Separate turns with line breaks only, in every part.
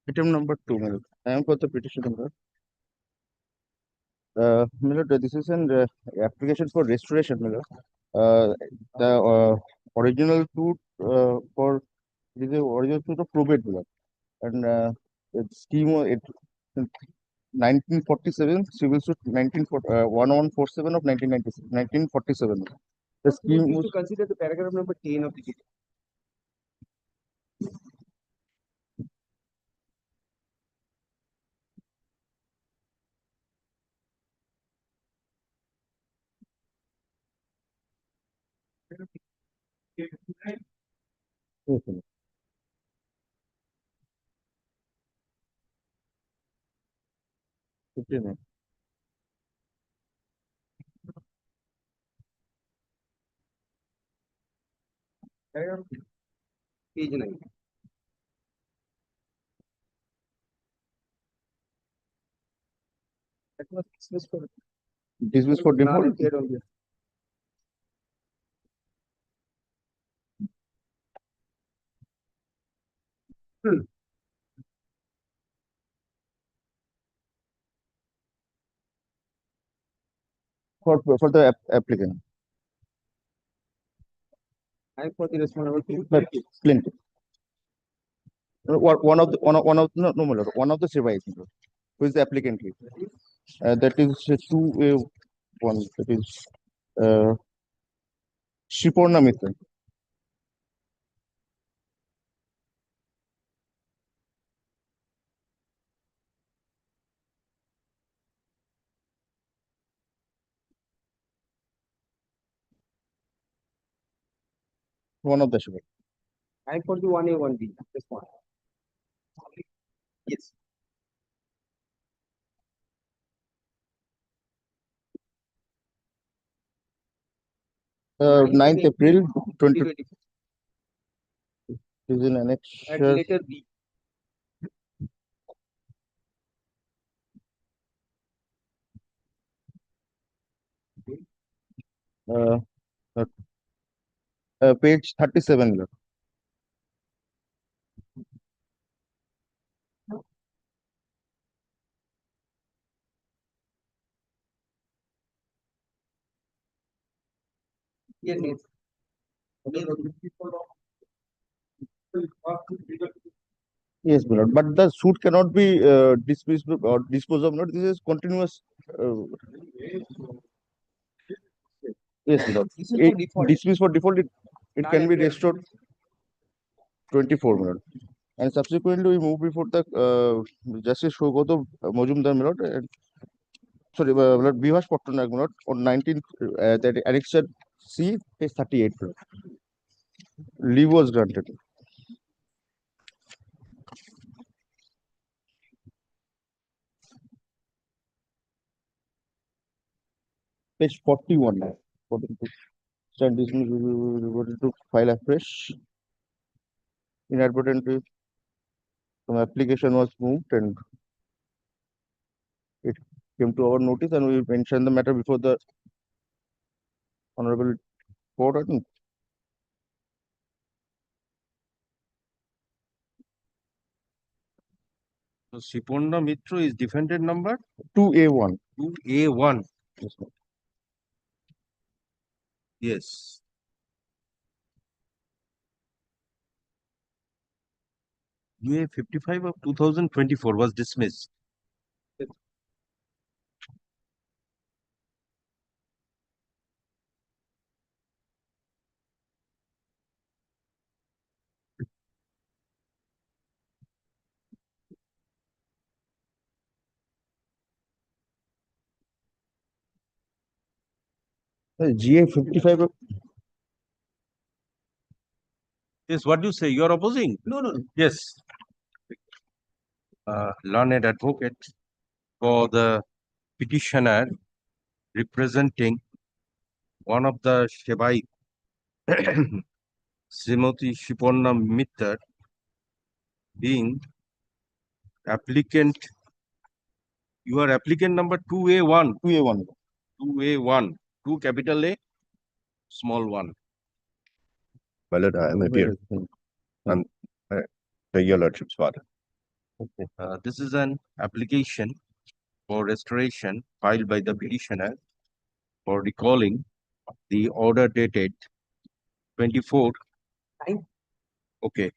Item number 2, my lord. I am for the petition number. My lord, this is an application for restoration, my lord. The original suit for this is the original suit of probate, my lord. And the scheme it 1947 civil suit 1147 of 1996 1947. The scheme
You
was
to consider the paragraph number 10 of the case.
yes, my lord. Okay, ma'am.
Paragraph page 9. That was dismissed for
Dismissed for default.
non-appeared on the
For the applicant.
I for the responsible
But plenty. One of no, my lord, one of the survivors, my lord, who is the applicant here. That is 2A1. That is Shiporna Mitra. One of the survivors.
I for the 1A 1B. This one. Yes. Ninth
9th April 20
2020.
is in annex.
At letter B.
Uh, page 37, my lord.
Yes, yes.
Yes, my lord. But the suit cannot be dismissed or disposed of. Not this is continuous. Yes, my lord.
This is for default.
Dismissed for default. It can be
Non-appeared.
restored 24, my lord. And subsequently, we move before the Justice Shogoto Mojumdar, my lord. And, sorry, my lord, Bivas Patnaik, my lord, on 19th, that annexure C, page 38, my lord. Leave was granted. Page 41, my lord. 42. Stand dismissed, reverted to file afresh. Inadvertently, some application was moved and it came to our notice, and we mentioned the matter before the Honorable Court. I think.
So Shiporna Mitra is defendant number
2A1.
2A1.
Yes, ma'am.
Yes. UA 55 of 2024 was dismissed.
GA 55.
Yes, what do you say? You are opposing?
No, no, no.
Yes. Learned advocate for the petitioner representing one of the Shebai, Srimati Shiporna Mitra, being applicant. You are applicant number 2A1.
2A1.
2A1. 2 capital A, small 1.
My lord, I am appeared. Your lordship's father.
This is an application for restoration filed by the petitioner for recalling the order dated 24.
Ninth.
Okay,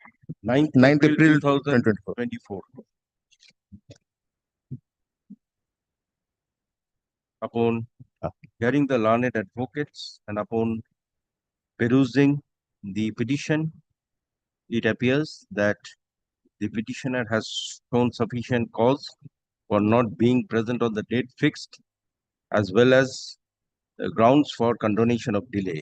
9th
9th April
2024.
2024.
Upon hearing the learned advocates and upon perusing the petition, it appears that the petitioner has shown sufficient cause for not being present on the date fixed, as well as grounds for condonation of delay.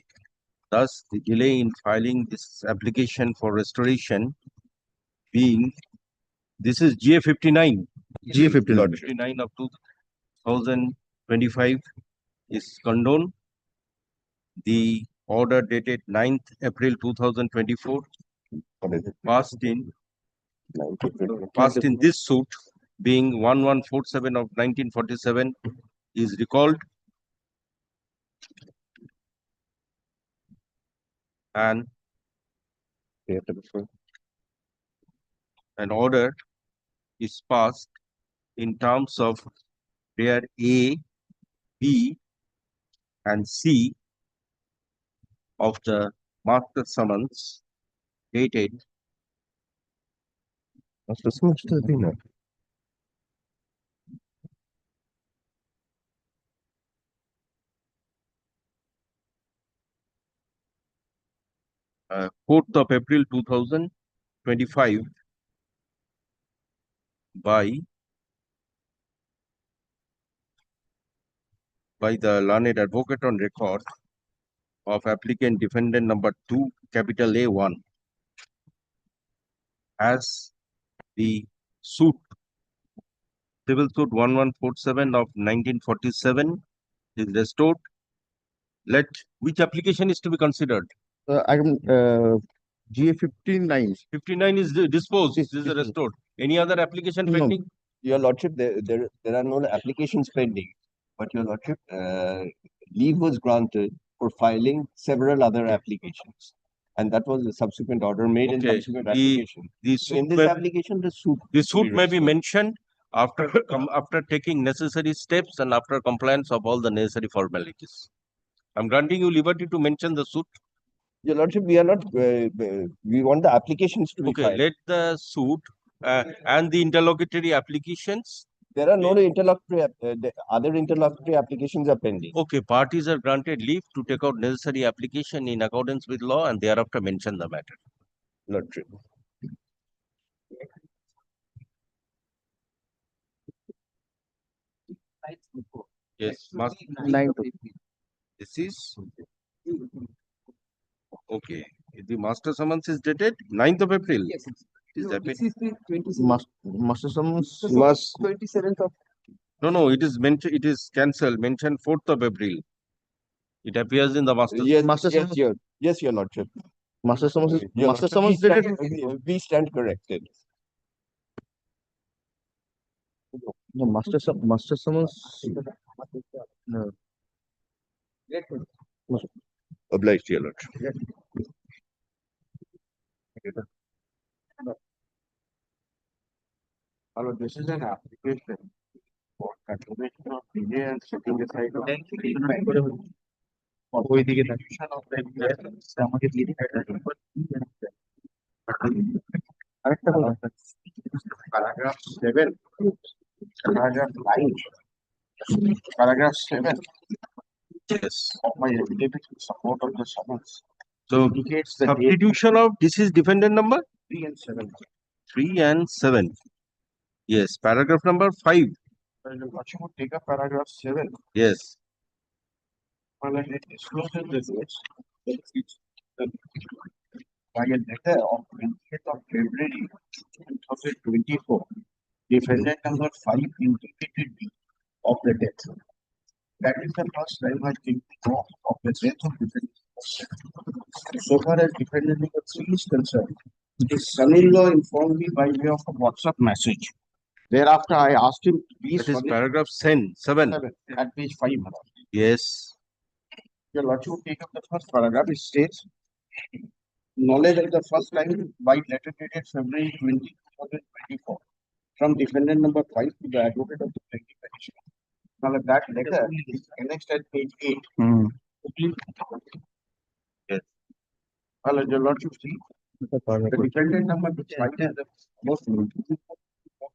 Thus, the delay in filing this application for restoration being, this is GA 59.
GA 59.
59 of 2025 is condoned. The order dated 9th April 2024 passed in this suit being 1147 of 1947 is recalled, and an order is passed in terms of where A, B, and C of the master summons dated 4th of April 2025 by the learned advocate on record of applicant defendant number 2 capital A1 as the suit civil suit 1147 of 1947 is restored. Let which application is to be considered?
Item GA 59.
59 is disposed.
Yes,
This is
yes,
restored. Any other application
No.
pending?
Your Lordship, there are no applications pending, but Your Lordship, leave was granted for filing several other applications. And that was a subsequent order made in
Okay.
subsequent
The
application.
The
So in
suit,
this application, the suit
may be
restored.
mentioned after taking necessary steps and after compliance of all the necessary formalities. I'm granting you liberty to mention the suit.
Your Lordship, we are not, we want the applications to be
Okay,
filed.
let the suit and the interlocutory applications.
There are no interlocutory, the other interlocutory applications are pending.
Okay, parties are granted leave to take out necessary application in accordance with law and thereafter mention the matter.
Lordship.
Yes,
Ninth.
this is okay. The master summons is dated 9th of April.
Yes.
Is
No,
that
this
it?
is the 27th.
Master summons.
Must
27th of
No, it is mentioned. It is cancelled. Mentioned 4th of April. It appears in the master.
yes,
Master
yes,
summons.
yes, Your Lordship.
Master summons is
Your
master
Lordship,
summons dated.
we stand corrected.
No, master summons. No.
Obliged, Your Lordship.
Hello, this is an application for confirmation of delay and setting aside of substitution of the evidence. Paragraph 7, paragraph 9, paragraph 7
Yes.
of my affidavit in support of the summons
So
indicates the date
substitution of this is defendant number
3 and 7.
3 and 7. Yes. Paragraph number 5.
What you would take up paragraph 7.
Yes.
Well, it discloses the dates. By a letter of 20th of February 2024, defendant number 5 indicated me of the death. That is the first time I think of the death of defendant. So far as defendant number 3 is concerned, his son-in-law informed me by way of a WhatsApp message. Thereafter, I asked him to please
That is
furnish
paragraph 7.
at page 5.
Yes.
Your Lordship will take up the first paragraph. It states, knowledge of the first line by letter dated February 20, 2024. from defendant number 5 to the advocate of the plaintiff petitioner. Now that letter is annexed at page 8.
Yes.
Well, your lordship see, the defendant number 5 is the most notice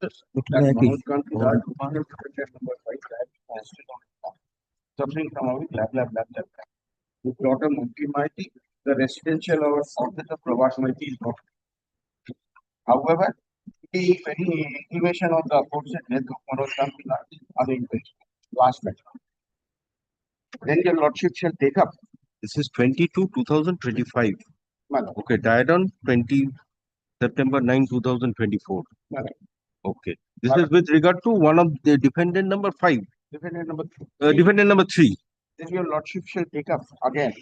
that Manoj Gandhi Raj, defendant number 5 that posted on the form. Suffering from a blah blah blah blah blah. With daughter Mumki Maiti, the residential or office of Pravas Maiti is not. However, if any intimation of the aforesaid death of Manoj Gandhi Raj is unintentional, last matter, then your lordship shall take up.
This is 22/2025.
Madam.
Okay, died on September 9, 2024.
Madam.
Okay. This is with regard to one of the defendant number 5.
Defendant number 3.
Defendant number 3.
Then your lordship shall take up again.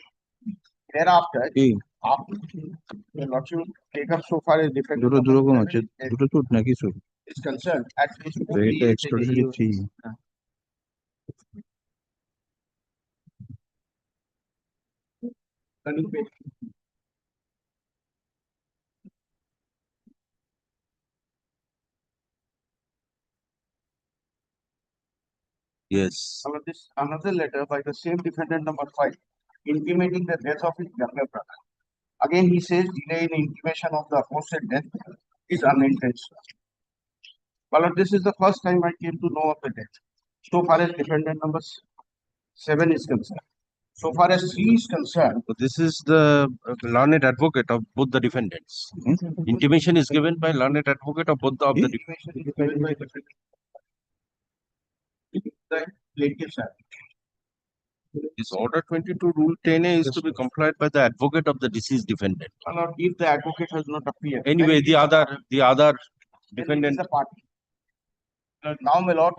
Thereafter,
Eh.
after your lordship will take up so far as defendant
দুটো
number
দুরকম
7
আছে দুটো তো নাকি শুধু
is concerned at page
তো এটা
48
extraordinary 3
turning page.
Yes.
Another letter by the same defendant number 5 intimating the death of his younger brother. Again, he says delay in intimation of the aforesaid death is unintentional. Well, this is the first time I came to know of the death. So far as defendant number 7 is concerned. So far as 3 is concerned,
So this is the learned advocate of both the defendants. Intimation is given by learned advocate of both of the defendants.
intimation is given by defendant. The plaintiff's advocate.
This order 22 rule 10A is to be complied by the advocate of the deceased defendant.
Or if the advocate has not appeared.
Anyway,
then
the other
then it
defendant.
is a party. Now, my lord,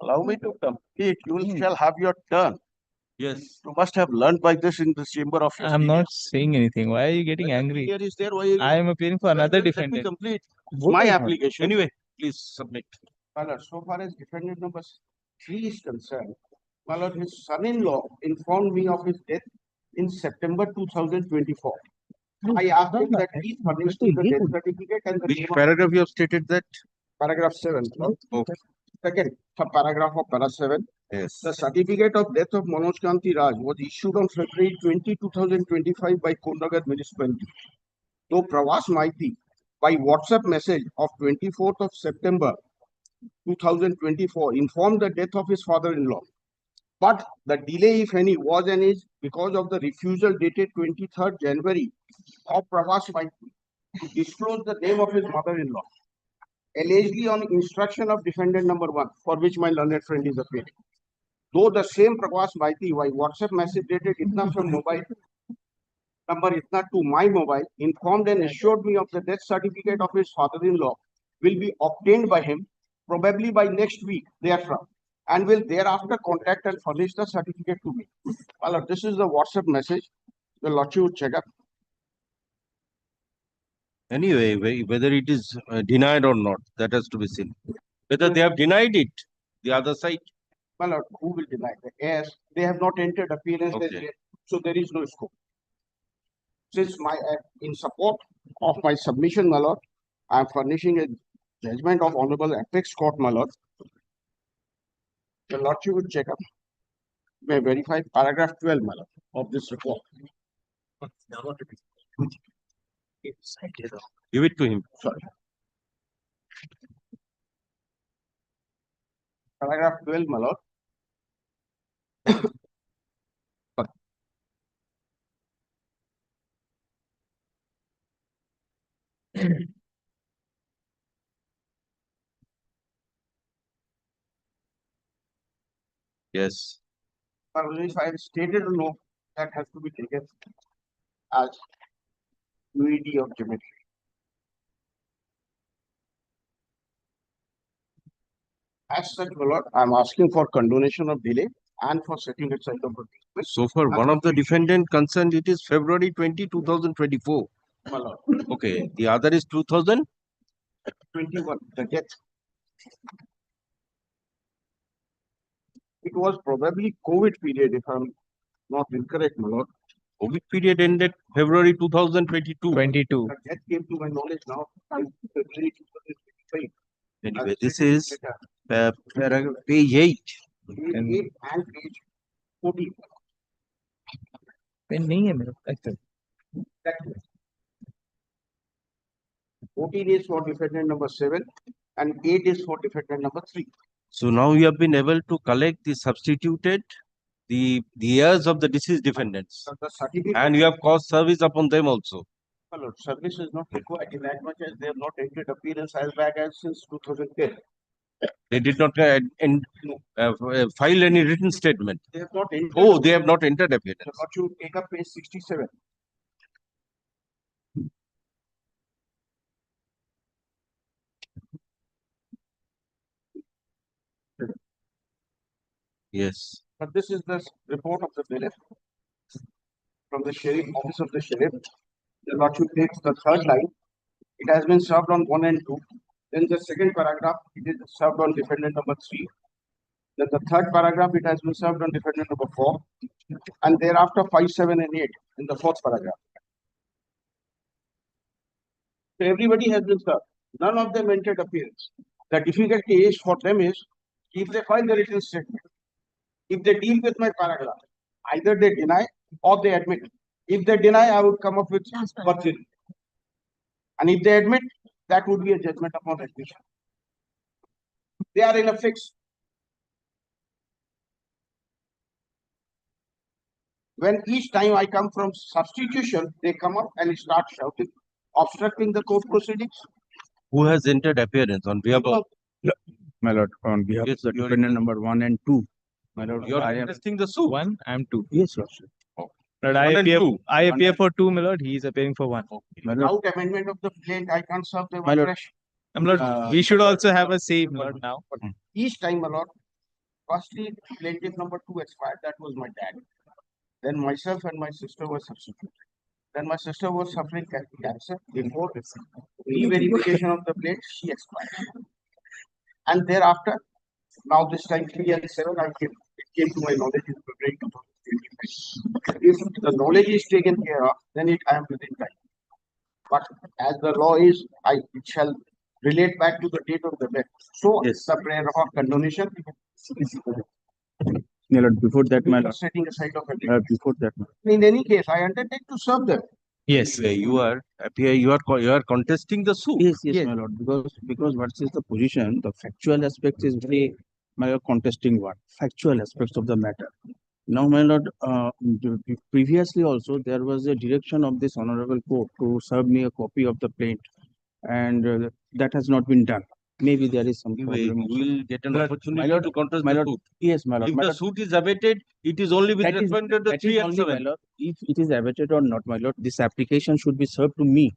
allow me to complete. You shall have your turn.
Yes.
You must have learned by this in the chamber of
I'm not saying anything. Why are you getting angry?
Here is there. Why are you?
I am appearing for another
Let me
defendant.
complete
Both
my
are not.
application.
Anyway, please submit.
My lord, so far as defendant number 3 is concerned, my lord, his son-in-law informed me of his death in September 2024. I asked him that he furnished me the death certificate and the
Which
name of
paragraph you have stated that?
paragraph 7.
Okay.
Second, paragraph of paragraph 7.
Yes.
The certificate of death of Manoj Kanti Raj was issued on February 20, 2025 by Kondagar Municipality. Though Pravas Maiti, by WhatsApp message of 24th of September 2024, informed the death of his father-in-law. But the delay, if any, was and is because of the refusal dated 23rd January of Pravas Maiti to disclose the name of his mother-in-law, allegedly on instruction of defendant number 1, for which my learned friend is appearing. Though the same Pravas Maiti by WhatsApp message dated Itna from mobile number Itna to my mobile informed and assured me of the death certificate of his father-in-law will be obtained by him probably by next week therefrom, and will thereafter contact and furnish the certificate to me. Well, this is the WhatsApp message. The lordship would check up.
Anyway, whether it is denied or not, that has to be seen. Whether they have denied it, the other side.
Well, who will deny that? Yes, they have not entered appearance as
Okay.
yet, so there is no scope. Since in support of my submission, my lord, I am furnishing a judgment of Honorable Apex Court, my lord. The lordship will check up. May verify paragraph 12, my lord, of this report.
Give it to him.
Sorry. Paragraph 12, my lord.
Yes.
If I stated a no, that has to be taken as UED of geometry. As such, my lord, I am asking for condonation of delay and for setting aside of the case.
So for one of the defendant concerned, it is February 20, 2024.
My lord,
Okay. The other is 2000.
21, the death. It was probably COVID period, if I'm not incorrect, my lord.
COVID period ended February 2022.
22.
The death came to my knowledge now, February 2025.
Anyway, this is page 8.
Page 8 and page 14.
Pen नहीं है मेरे पास।
That way. 14 is for defendant number 7 and 8 is for defendant number 3.
So now you have been able to collect the substituted, the heirs of the deceased defendants,
So the certificate.
and you have caused service upon them also.
My lord, service is not required in as much as they have not entered appearance as back as since 2010.
They did not file any written statement.
They have not entered.
Oh, they have not entered appearance.
So what you take up page 67.
Yes.
But this is the report of the bailiff from the sheriff, office of the sheriff. The lordship takes the third line. It has been served on 1 and 2. Then the second paragraph, it is served on defendant number 3. Then the third paragraph, it has been served on defendant number 4. And thereafter 5, 7 and 8 in the fourth paragraph. So everybody has been served. None of them entered appearance. The difficulty is for them is if they file the written statement, if they deal with my paragraph, either they deny or they admit. If they deny, I would come up with perjury. And if they admit, that would be a judgment upon admission. They are in a fix. When each time I come from substitution, they come up and start shouting, obstructing the court proceedings.
Who has entered appearance on behalf of?
My lord, on behalf
Yes,
of the
you are-
defendant number 1 and 2. My lord,
You are
I am
contesting the suit.
1, I am 2.
Yes, lordship.
Lord,
One and two.
I appear for 2, my lord. He is appearing for 1.
My lord,
Without amendment of the plaint, I can't serve them
My lord.
afresh.
My lord, we should also have a say, my lord, now.
Each time, my lord, firstly, plaintiff number 2 expired, that was my dad. Then myself and my sister were substituted. Then my sister was suffering cancer. Before re-verification of the plate, she expired. And thereafter, now this time 3 and 7, it came to my knowledge in February 2025. If the knowledge is taken care of, then I am within time. But as the law is, it shall relate back to the date of the death. So
Yes.
the prayer of condonation.
my lord, before that, my lord,
Setting aside of it.
before that,
In any case, I undertake to serve them.
Yes.
Anyway, you are contesting the suit.
yes, my lord, because what is the position, the factual aspect is very, my lord, contesting what? Factual aspects of the matter. Now, my lord, previously also there was a direction of this honorable court to serve me a copy of the plaint, and that has not been done. Maybe there is some
Anyway,
problem.
you will get an
My lord,
opportunity
lord,
to contest
my
the
lord,
suit.
Yes, my lord.
If
My
the
lord,
suit is abated, it is only with
that is-
respect to the
that
3
is
and
only, my
7.
lord. If it is abated or not, my lord, this application should be served to me.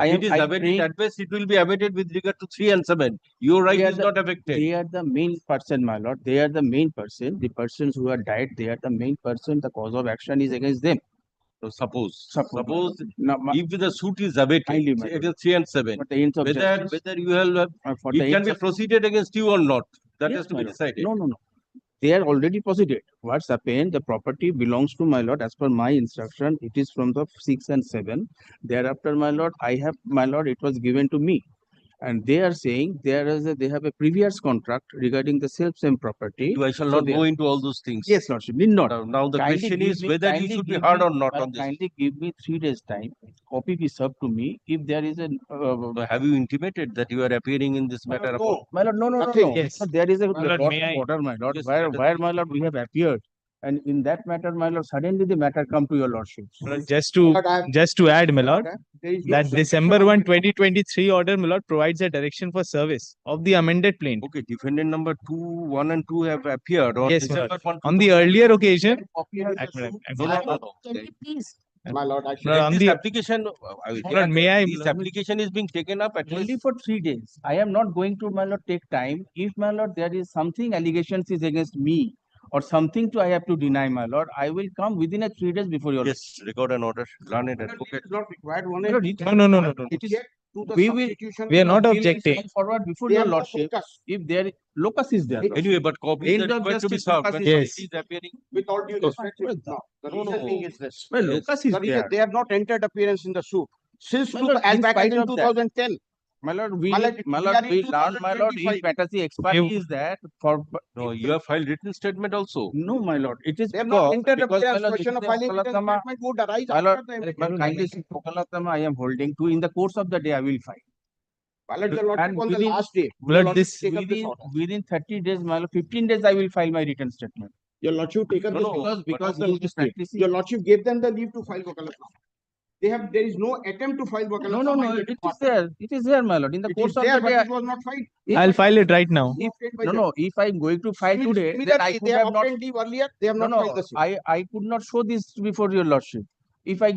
If it is abated,
praying-
at best it will be abated with regard to 3 and 7. Your right
They are
is
the-
not affected.
They are the main person, my lord. They are the main person. The persons who are died, they are the main person. The cause of action is against them.
So suppose
Suppose. Now,
if the suit is abated,
Kindly, my
it
lord.
is 3 and 7.
for the ends of justice,
Whether you have
for
it
the
can
ends
be
of-
proceeded against you or not. That
Yes,
has to
my
be
lord.
decided.
No. They are already proceeded. What's happened? The property belongs to my lord. As per my instruction, it is from the 6 and 7. Thereafter, my lord, it was given to me. And they are saying they have a previous contract regarding the same property.
I shall
So
not
they-
go into all those things.
Yes, lordship, need not.
Now the
Kindly
question
give
is
me-
whether you
kindly
should be
give
hard
me-
or not
well,
on this.
Kindly give me 3 days time. Copy be served to me. If there is a
So have you intimated that you are appearing in this matter?
No,
my lord, no.
Nothing.
Yes.
There is a
My lord,
court
may I-
order, my lord,
Yes,
where
that is-
my lord we have appeared, and in that matter, my lord, suddenly the matter come to your lordship.
Just to add, my lord,
There is no
that
substitution
December
of
1,
the-
2023 order, my lord, provides a direction for service of the amended plaint.
Okay, defendant number 1 and 2 have appeared on
Yes, my
December
lord.
1.
On the earlier occasion,
Copy of the
Act-
suit.
Act-
No.
My lord, I
My
should.
lord, on
This
the
application,
Lord, may I-
this application is being taken up at
Only
least.
for 3 days. I am not going to, my lord, take time. If, my lord, there is something allegations is against me or something I have to deny, my lord, I will come within a 3 days before your.
Yes, record an order. Learned
It
advocate.
is not required. One
My
is
lord, it-
no.
It is,
to the
we will-
substitution.
we are not
we will
objecting.
come forward before
They
your
are not
lordship.
focused.
If there, locus is there. lordship.
Anyway, but copies
End
are
of
required to be
justice,
served
locus
when
is-
Yes.
somebody is appearing.
With all due respect,
Well,
no. The
no,
reason
no.
being is this.
Well,
Yes.
locus is
The reason
there.
they have not entered appearance in the suit. Since
My lord,
as
in
back as
spite
in
of that-
2010.
My lord,
My lord,
my
we
lord,
are in
we learned, my lord,
2025.
in Patasi expertise is that for.
No, you have filed written statement also.
No, my lord, it is
They have not entered the
because my lord,
question
this
of
is
filing
the
written
Vakalatnama.
statement would arise
My lord,
after the
my lord, kindly see Vakalatnama I am holding to. In the course of the day, I will file.
My lord, your lordship
And
on the
within-
last day.
My
your
lord,
lordship
this
take up this
Within,
order.
within 30 days, my lord, 15 days, I will file my written statement.
Your lordship take up
No,
this
no,
order
Because
on
he
the
is
last day.
practicing.
Your lordship gave them the leave to file Vakalatnama. There is no attempt to file Vakalatnama.
No,
in the
it is
department.
there. It is there, my lord. In the
It
course
is
of
there,
the
but
day,
it was not filed.
I'll file it right now.
if I'm going to file today, then I
Similarly,
could
they have
have not.
obtained leave earlier. They have
No,
not filed the same.
I could not show this before your lordship. If I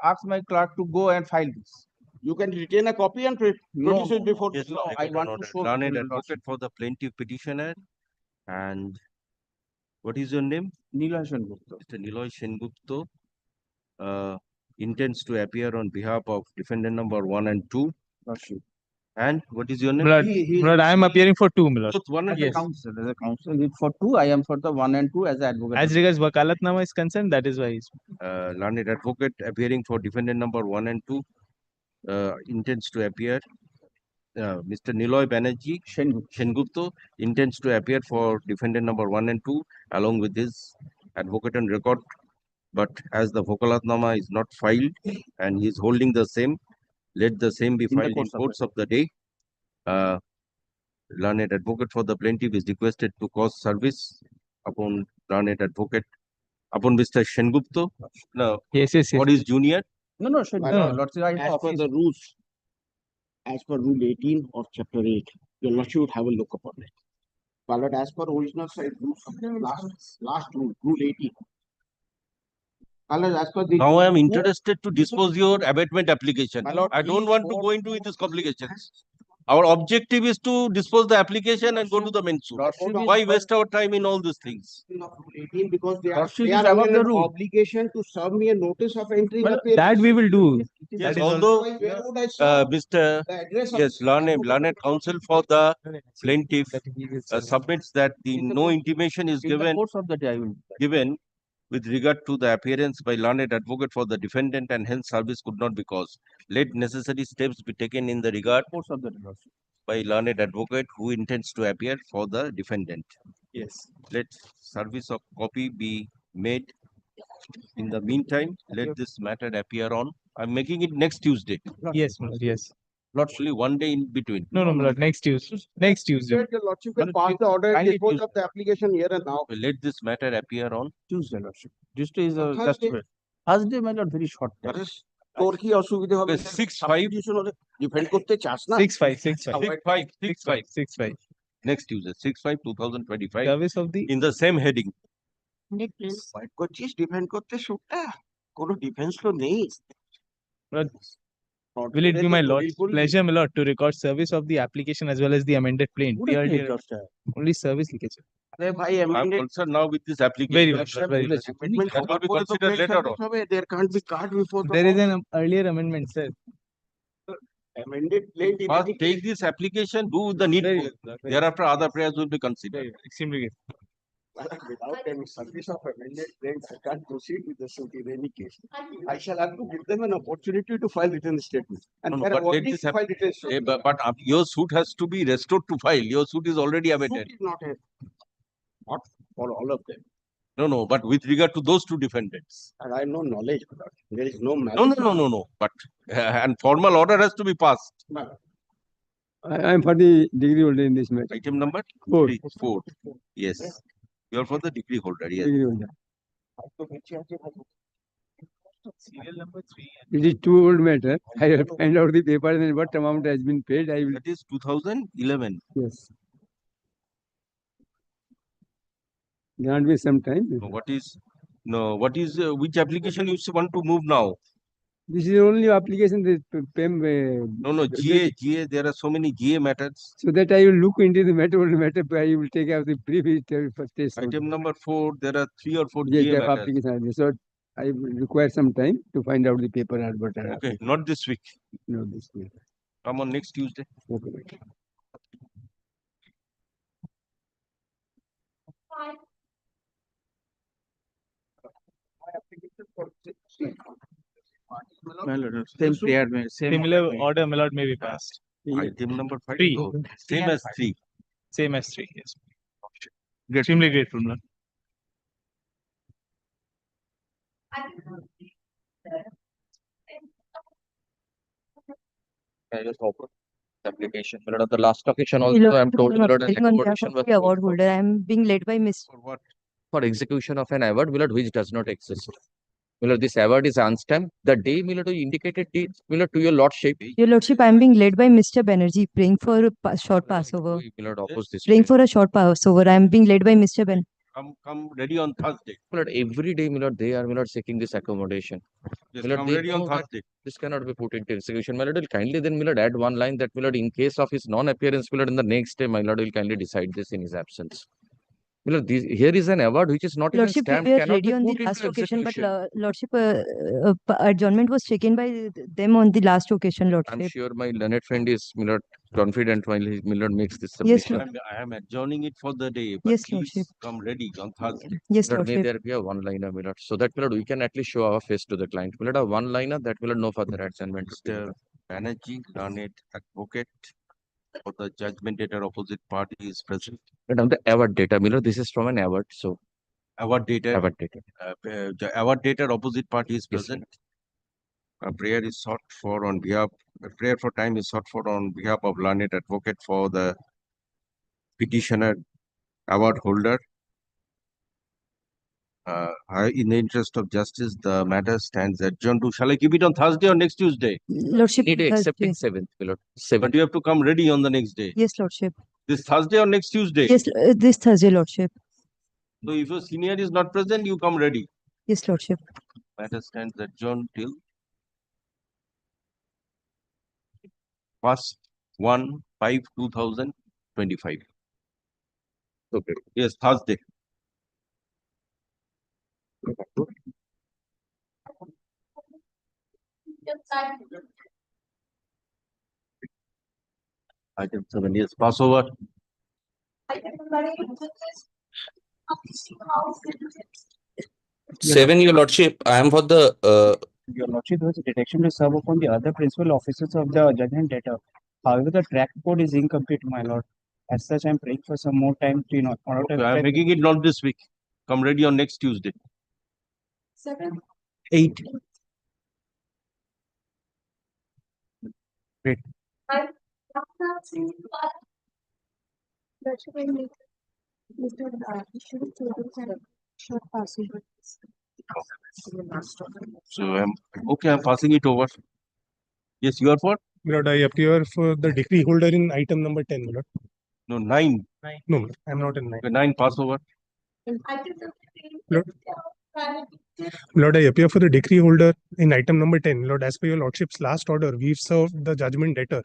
ask my clerk to go and file this.
You can retain a copy and produce it before.
Yes,
No,
I
I
got an
want to
order.
show
Learned
to your
advocate
lordship.
for the plaintiff petitioner. And what is your name?
Nilashan Gupta.
Mr. Niloy Sengupta intends to appear on behalf of defendant number 1 and 2.
Lordship.
And what is your
My
name?
lord,
He-
my lord, I am appearing for 2, my lord.
Both 1 and
As a
Yes.
counsel, for 2, I am for the 1 and 2 as an advocate.
As regards Vakalatnama is concerned, that is why he's.
Learned advocate appearing for defendant number 1 and 2 intends to appear. Mr. Niloy Banerjee Sengupta intends to appear for defendant number 1 and 2 along with his advocate on record. But as the Vakalatnama is not filed and he is holding the same, let the same be
In the
filed in course of the day. Learned advocate for the plaintiff is requested to cause service upon learned advocate upon Mr. Sengupta. Now,
Yes.
what is junior?
No,
My lord,
lordship, I have
as per
office.
the rules, as per rule 18 of chapter 8, your lordship would have a look upon it. My lord, as per original side rules, last rule, rule 18. My lord, as per the.
Now I am interested to dispose your abatement application.
My lord,
I don't
each
want to
court-
go into its complications. Our objective is to dispose the application and go to the main suit.
Lordship is
Why waste our time in all these things?
Of rule 18 because they are,
Lordship
they
is
are
above
under
the
an
rule.
obligation to serve me a notice of entry in
Well,
the papers.
that we will do.
Yes,
That is
although
Otherwise, where would I serve
Mr.
the address of-
Yes, learned counsel for the plaintiff
That he will
submits that the
In the
no
course-
intimation is
In the
given
course of the day, I will.
given with regard to the appearance by learned advocate for the defendant and hence service could not be caused. Let necessary steps be taken in the regard
Course of the day, lordship.
by learned advocate who intends to appear for the defendant.
Yes.
Let service of copy be made. In the meantime, let this matter appear on. I'm making it next Tuesday.
Yes, my lord. Yes.
Actually, one day in between.
No, my lord. Next Tuesday. Next Tuesday.
Your lordship can
But
pass the order and
kindly
dispose
Tuesday.
of the application here and now.
Let this matter appear on.
Tuesday, lordship. Tuesday is
On
just
Thursday.
Thursday, my lord, very short time.
আরে তোর কি অসুবিধা হবে
Okay, 6-5.
Depend করতে চাস না
6-5.
6-5.
6-5.
Next Tuesday, 6-5-2025.
Service of the.
In the same heading.
Fight করছিস defend করতে শুটটা কোনো ডিফেন্স তো নেই
Will it be my lord's pleasure, my lord, to record service of the application as well as the amended plain? Only service লিখেছে।
আরে ভাই
I'm
amended
concerned now with this application.
Very well, sir, very well.
amendment
That will be
হওয়ার পরে তো
considered
plain
later
service হবে there can't be card before the
There is
court.
an earlier amendment, sir.
amended plain
First, take this application, do the
Very
needful.
well, sir, very
Thereafter, other prayers will be considered.
well. Extremely good.
without any service of amended plain I can't proceed with the suit in any case. I shall have to give them an opportunity to file written statement and
No, no,
they
but
have
let
already
this happen.
filed written statement.
But your suit has to be restored to file. Your suit is already abated.
Suit is not for all of them
No, but with regard to those two defendants.
and I have no knowledge of that. There is no
No. But and formal order has to be passed.
I am for the degree holder in this matter.
Item number
Four.
4. Yes. You are for the degree holder. Yes.
Degree holder.
Serial number 3.
It is too old matter. I will find out the paper and what amount has been paid. I will.
That is 2011.
Yes. Grant me some time.
What is which application you want to move now?
This is the only application that PEM.
No, GA. There are so many GA matters.
So that I will look into the matter. I will take out the brief first test.
Item number 4. There are 3 or 4
Yes,
GA
the
matters.
application. So I will require some time to find out the paper and what.
Okay, not this week.
No, this week.
Come on next Tuesday.
Okay.
My lord, same prayer, same
Similar order, my lord, may be passed.
Item number 5.
Three.
Oh, same as 3.
Same as 3. Yes. Extremely grateful, my lord.
I just open the application. But on the last occasion
My
also,
lord,
I'm told
I'm
that an
appearing on behalf
accommodation
of
was
the award holder. I am being led by Miss.
For what?
for execution of an award, Millard, which does not exist. Millard, this award is unstamped. The day, Millard, you indicated it, Millard, to your lordship.
Your lordship, I am being led by Mr. Banerjee, praying for a short Passover.
Millard, oppose this.
Praying for a short Passover. I am being led by Mr. Ben.
Come ready on Thursday.
Millard, every day, Millard, they are, Millard, seeking this accommodation.
Just
Millard,
come
they
ready on
know that
Thursday.
this cannot be put into execution. Millard will kindly then, Millard, add one line that, Millard, in case of his non-appearance, Millard, in the next day, Millard will kindly decide this in his absence. Millard, here is an award which is not even
Lordship,
stamped,
we are
cannot
ready
be
on the
put
last
into
occasion, but
execution.
Lordship, adjournment was taken by them on the last occasion,
I'm
Lordship.
sure my learned friend is, Millard, confident while Millard makes this
Yes,
submission.
I am adjourning it for the day, but
Yes,
please
Lordship.
come ready on Thursday.
Yes,
Millard, may
Lordship.
there be a one-liner, Millard, so that, Millard, we can at least show our face to the client. Millard, a one-liner that, Millard, no further adjournment is taken.
Mr. Banerjee, learned advocate for the judgment data opposite party is present.
But on the award data, Millard, this is from an award, so
Award data,
award data.
the award data opposite party is
Yes,
present. A prayer is sought for on behalf, a prayer for time is sought for on behalf of learned advocate for the petitioner award holder. In the interest of justice, the matter stands adjourned to. Shall I keep it on Thursday or next Tuesday?
Lordship,
Need to accept
Thursday.
it 7th, Millard.
But
7th.
you have to come ready on the next day.
Yes, Lordship.
This Thursday or next Tuesday?
Yes, this Thursday, Lordship.
So if your senior is not present, you come ready.
Yes, Lordship.
Matter stands adjourned till 1/5/2025.
Okay.
Yes, Thursday. Item 7, yes, Passover.
Seven, Your Lordship, I am for the
Your Lordship, there was a detection to serve upon the other principal officers of the judgment debtor. However, the track code is incomplete, my lord. As such, I am praying for some more time to, order to
I am making it not this week. Come ready on next Tuesday.
8.
Wait. So I'm okay. I'm passing it over. Yes, you are for?
Lord, I appear for the decree holder in item number 10, Lord.
No, 9.
No, I'm not in 9.
Okay, 9 Passover.
Lord, I appear for the decree holder in item number 10. Lord, as per your lordship's last order, we've served the judgment debtor.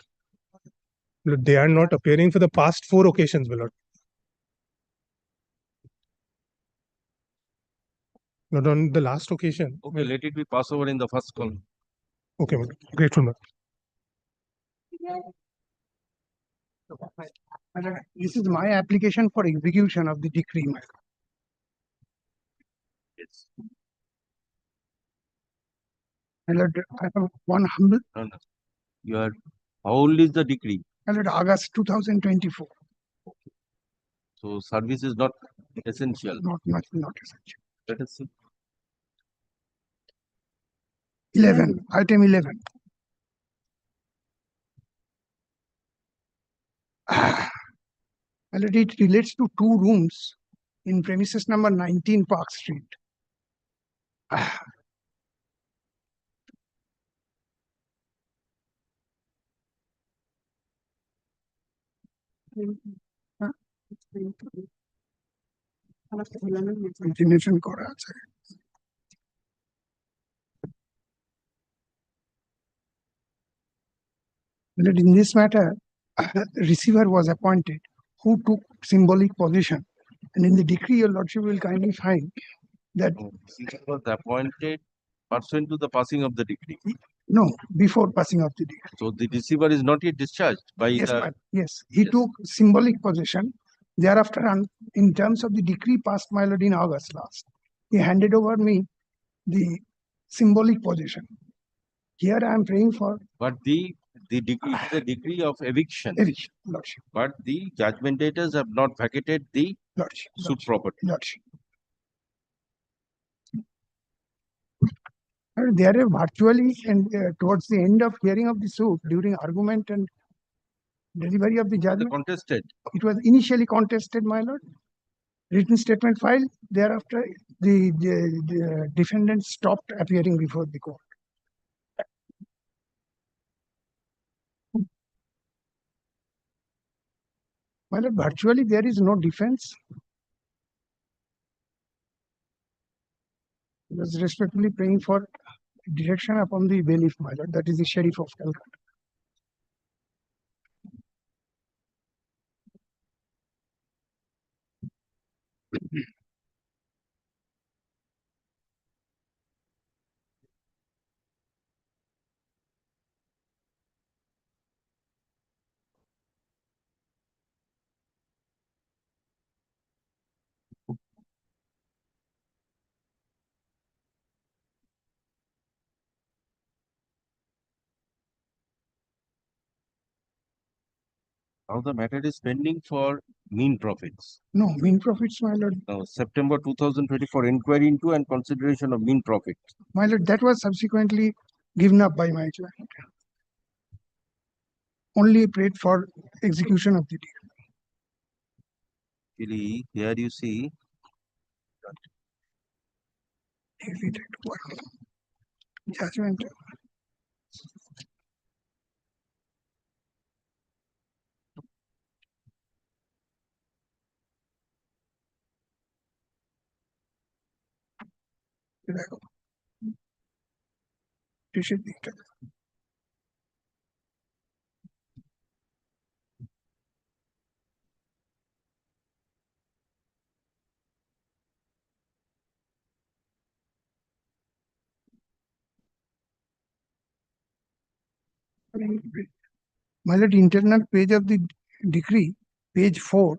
Lord, they are not appearing for the past 4 occasions, my lord. Lord, on the last occasion.
Okay, let it be Passover in the first column.
Okay, my lord. Grateful, my lord.
This is my application for execution of the decree, my lord.
Yes.
My lord, I have one humble,
No. You are. How old is the decree?
my lord, August 2024.
So service is not essential.
Not essential.
Let us see.
11, item 11. My lord, it relates to 2 rooms in premises number 19 Park Street. Continuation করা আছে। But in this matter, receiver was appointed who took symbolic position, and in the decree, your lordship will kindly find that
He was appointed pursuant to the passing of the decree.
no, before passing of the decree.
So the receiver is not yet discharged by
Yes,
the.
but yes, he
Yes.
took symbolic possession. Thereafter, in terms of the decree passed, my lord, in August last, he handed over me the symbolic possession. Here I am praying for.
But the The decree, it is a decree of eviction,
Eviction, Lordship,
but the judgment debtors have not vacated the
Lordship,
suit property.
Lordship. And there are virtually and towards the end of hearing of the suit, during argument and delivery of the
The
judgment,
contested,
it was initially contested, my lord. Written statement filed. Thereafter, the defendant stopped appearing before the court. My lord, virtually there is no defense. He was respectfully praying for direction upon the bailiff, my lord. That is the sheriff of Calcutta.
now the matter is pending for mean profits.
No, mean profits, my lord.
Now, September 2024, inquiry into and consideration of mean profit.
My lord, that was subsequently given up by my client. Only prayed for execution of the deed.
Actually, here you see,
Executed one. Judgment. You should be. My lord, internal page of the decree, page 4,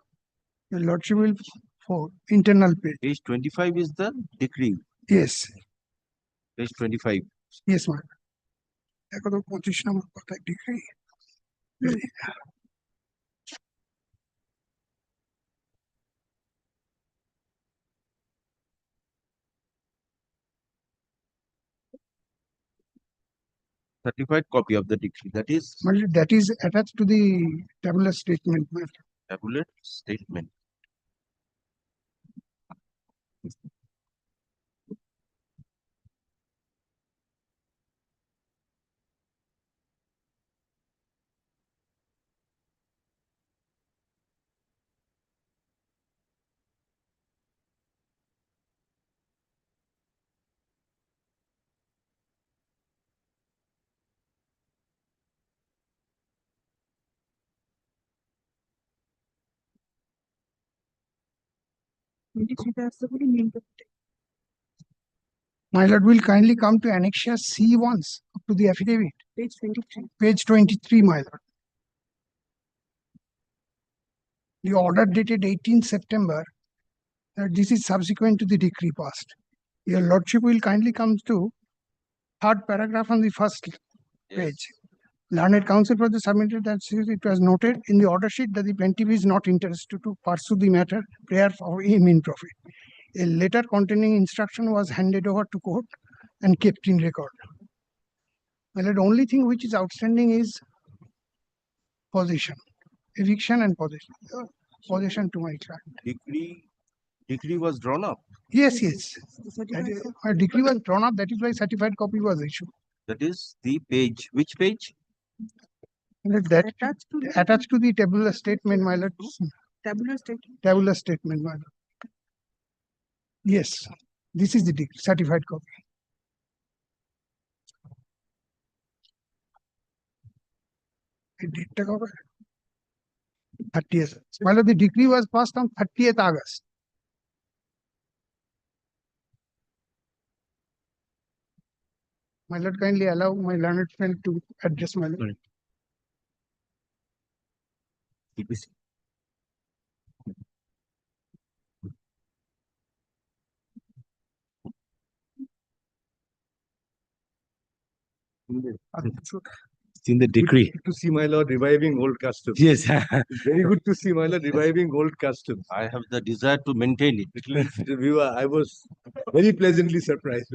your lordship will 4, internal page.
page 25 is the decree.
Yes,
Page 25.
yes, my lord. দেখো তো 25 নম্বর কথায় degree
Certified copy of the decree. That is
that is attached to the tabular statement, my lord.
tabulate statement.
My lord will kindly come to Annexure C once to the affidavit. Page 23. Page 23, my lord. The order dated 18th September. This is subsequent to the decree passed. Your lordship will kindly come to third paragraph on the first page. Learned counsel for the submitted that it was noted in the order sheet that the plaintiff is not interested to pursue the matter prayer for a mean profit. A letter containing instruction was handed over to court and kept in record. Well, the only thing which is outstanding is possession, eviction and possession. Possession to my client.
Decree was drawn up.
Yes, yes. A decree was drawn up. That is why certified copy was issued.
That is the page. Which page?
That attached to the tabular statement, my lord.
Tabular statement.
Tabular statement, my lord. Yes, this is the decree, certified copy. Date cover 30th. My lord, the decree was passed on 30th August. My lord, kindly allow my learned friend to address my lord.
TPC.
seen the decree.
To see my lord reviving old customs.
Yes.
It's very good to see my lord reviving old customs.
I have the desire to maintain it.
At least I was very pleasantly surprised.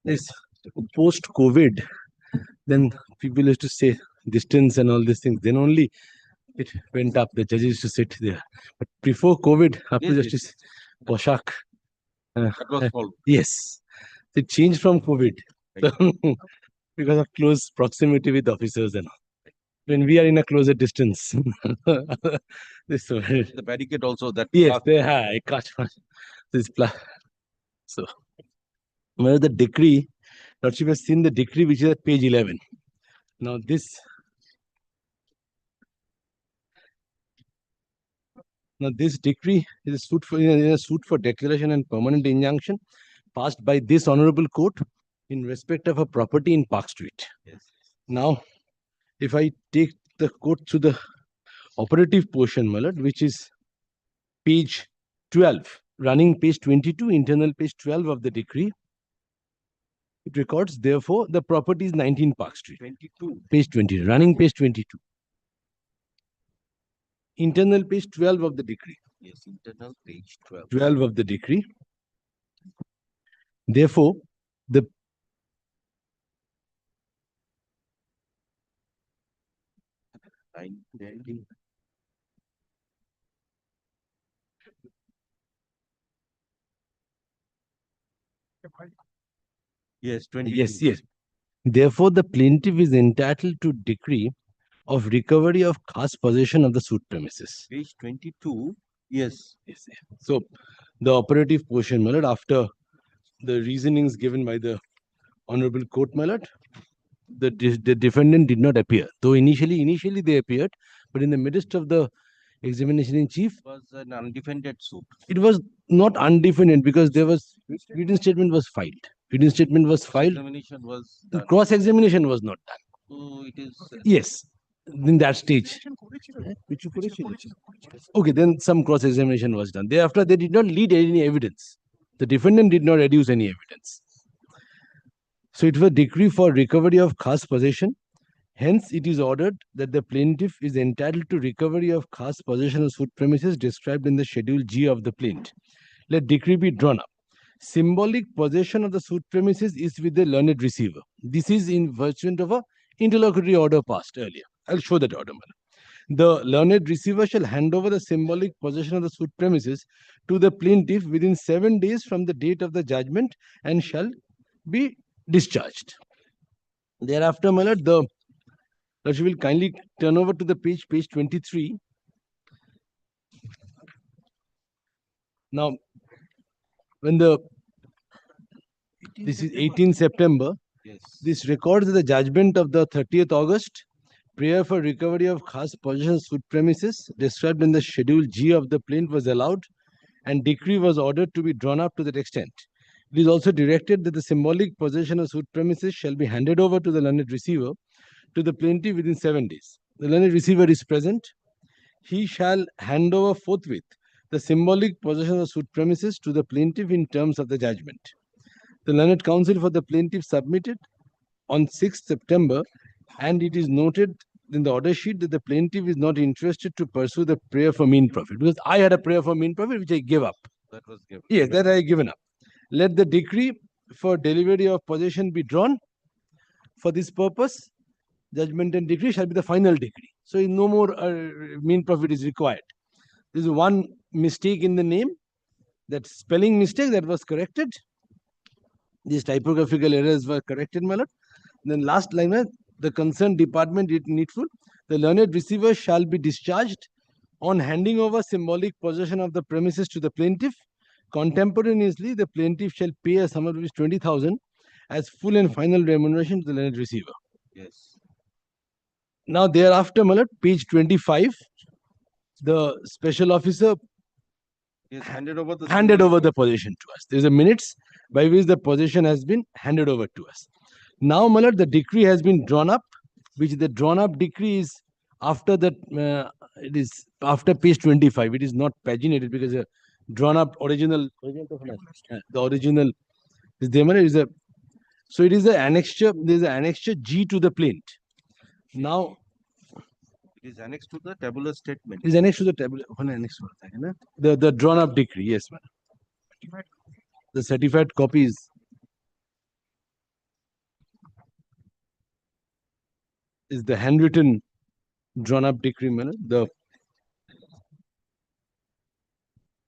This post-COVID, then people used to say distance and all these things. Then only it went up. The judges used to sit there. But before COVID, after
Yes,
Justice Poshak,
That was followed.
yes, it changed from COVID because of close proximity with officers and all. When we are in a closer distance, this
The barricade also that.
yes, I catch this so. Where the decree, Lordship has seen the decree which is at page 11. Now this decree is a suit for declaration and permanent injunction passed by this honorable court in respect of a property in Park Street.
Yes.
Now, if I take the court to the operative portion, my lord, which is page 12, running page 22, internal page 12 of the decree, it records, therefore, the property is 19 Park Street.
22.
Page 20, running page 22. Internal page 12 of the decree.
Yes, internal page 12.
12 of the decree. Therefore, the
Yes, 22.
yes. Therefore, the plaintiff is entitled to decree of recovery of khas possession of the suit premises.
Page 22. Yes.
Yes. So, the operative portion, my lord, after the reasonings given by the honorable court, my lord, the defendant did not appear. Though initially they appeared, but in the midst of the examination in chief,
It was an undefended suit.
it was not undefended because there was written statement was filed. Written statement was filed.
Examination was
The
done.
cross-examination was not done.
So it is.
Yes, in that stage. Okay, then some cross-examination was done. Thereafter, they did not lead any evidence. The defendant did not adduce any evidence. So it was a decree for recovery of khas possession. Hence, it is ordered that the plaintiff is entitled to recovery of khas possession of suit premises described in the Schedule G of the plaint. Let decree be drawn up. Symbolic possession of the suit premises is with the learned receiver. This is in virtue of a interlocutory order passed earlier. I'll show that order. The learned receiver shall hand over the symbolic possession of the suit premises to the plaintiff within 7 days from the date of the judgment and shall be discharged. Thereafter, my lord, the Lordship will kindly turn over to the page 23. Now, when this is 18 September,
Yes.
this records the judgment of the 30th August, prayer for recovery of khas possession of suit premises described in the Schedule G of the plaint was allowed and decree was ordered to be drawn up to that extent. It is also directed that the symbolic possession of suit premises shall be handed over to the learned receiver to the plaintiff within 7 days. The learned receiver is present. He shall hand over forthwith the symbolic possession of suit premises to the plaintiff in terms of the judgment. The learned counsel for the plaintiff submitted on 6th September, and it is noted in the order sheet that the plaintiff is not interested to pursue the prayer for mean profit, because I had a prayer for mean profit which I gave up.
That was given.
Yes, that I have given up. Let the decree for delivery of possession be drawn. For this purpose, judgment and decree shall be the final decree. So no more mean profit is required. There is one mistake in the name, that spelling mistake that was corrected. These typographical errors were corrected, my lord. Then last line, the concerned department is needful. The learned receiver shall be discharged on handing over symbolic possession of the premises to the plaintiff. Contemporaneously, the plaintiff shall pay a sum of 20,000 as full and final remuneration to the learned receiver.
Yes.
Now, thereafter, my lord, page 25, the special officer
Yes, handed over
the possession to us. There is a minutes by which the possession has been handed over to us. Now, my lord, the decree has been drawn up, which the drawn up decree is after that. It is after page 25. It is not paginated because drawn up original, the original is there, my lord, is a, so it is the annexure, there is an annexure G to the plaint. Now,
It is annexed to the tabular statement.
it is annexed to the tabular, the drawn up decree, yes, madam. The certified copies. Is the handwritten drawn up decree, madam.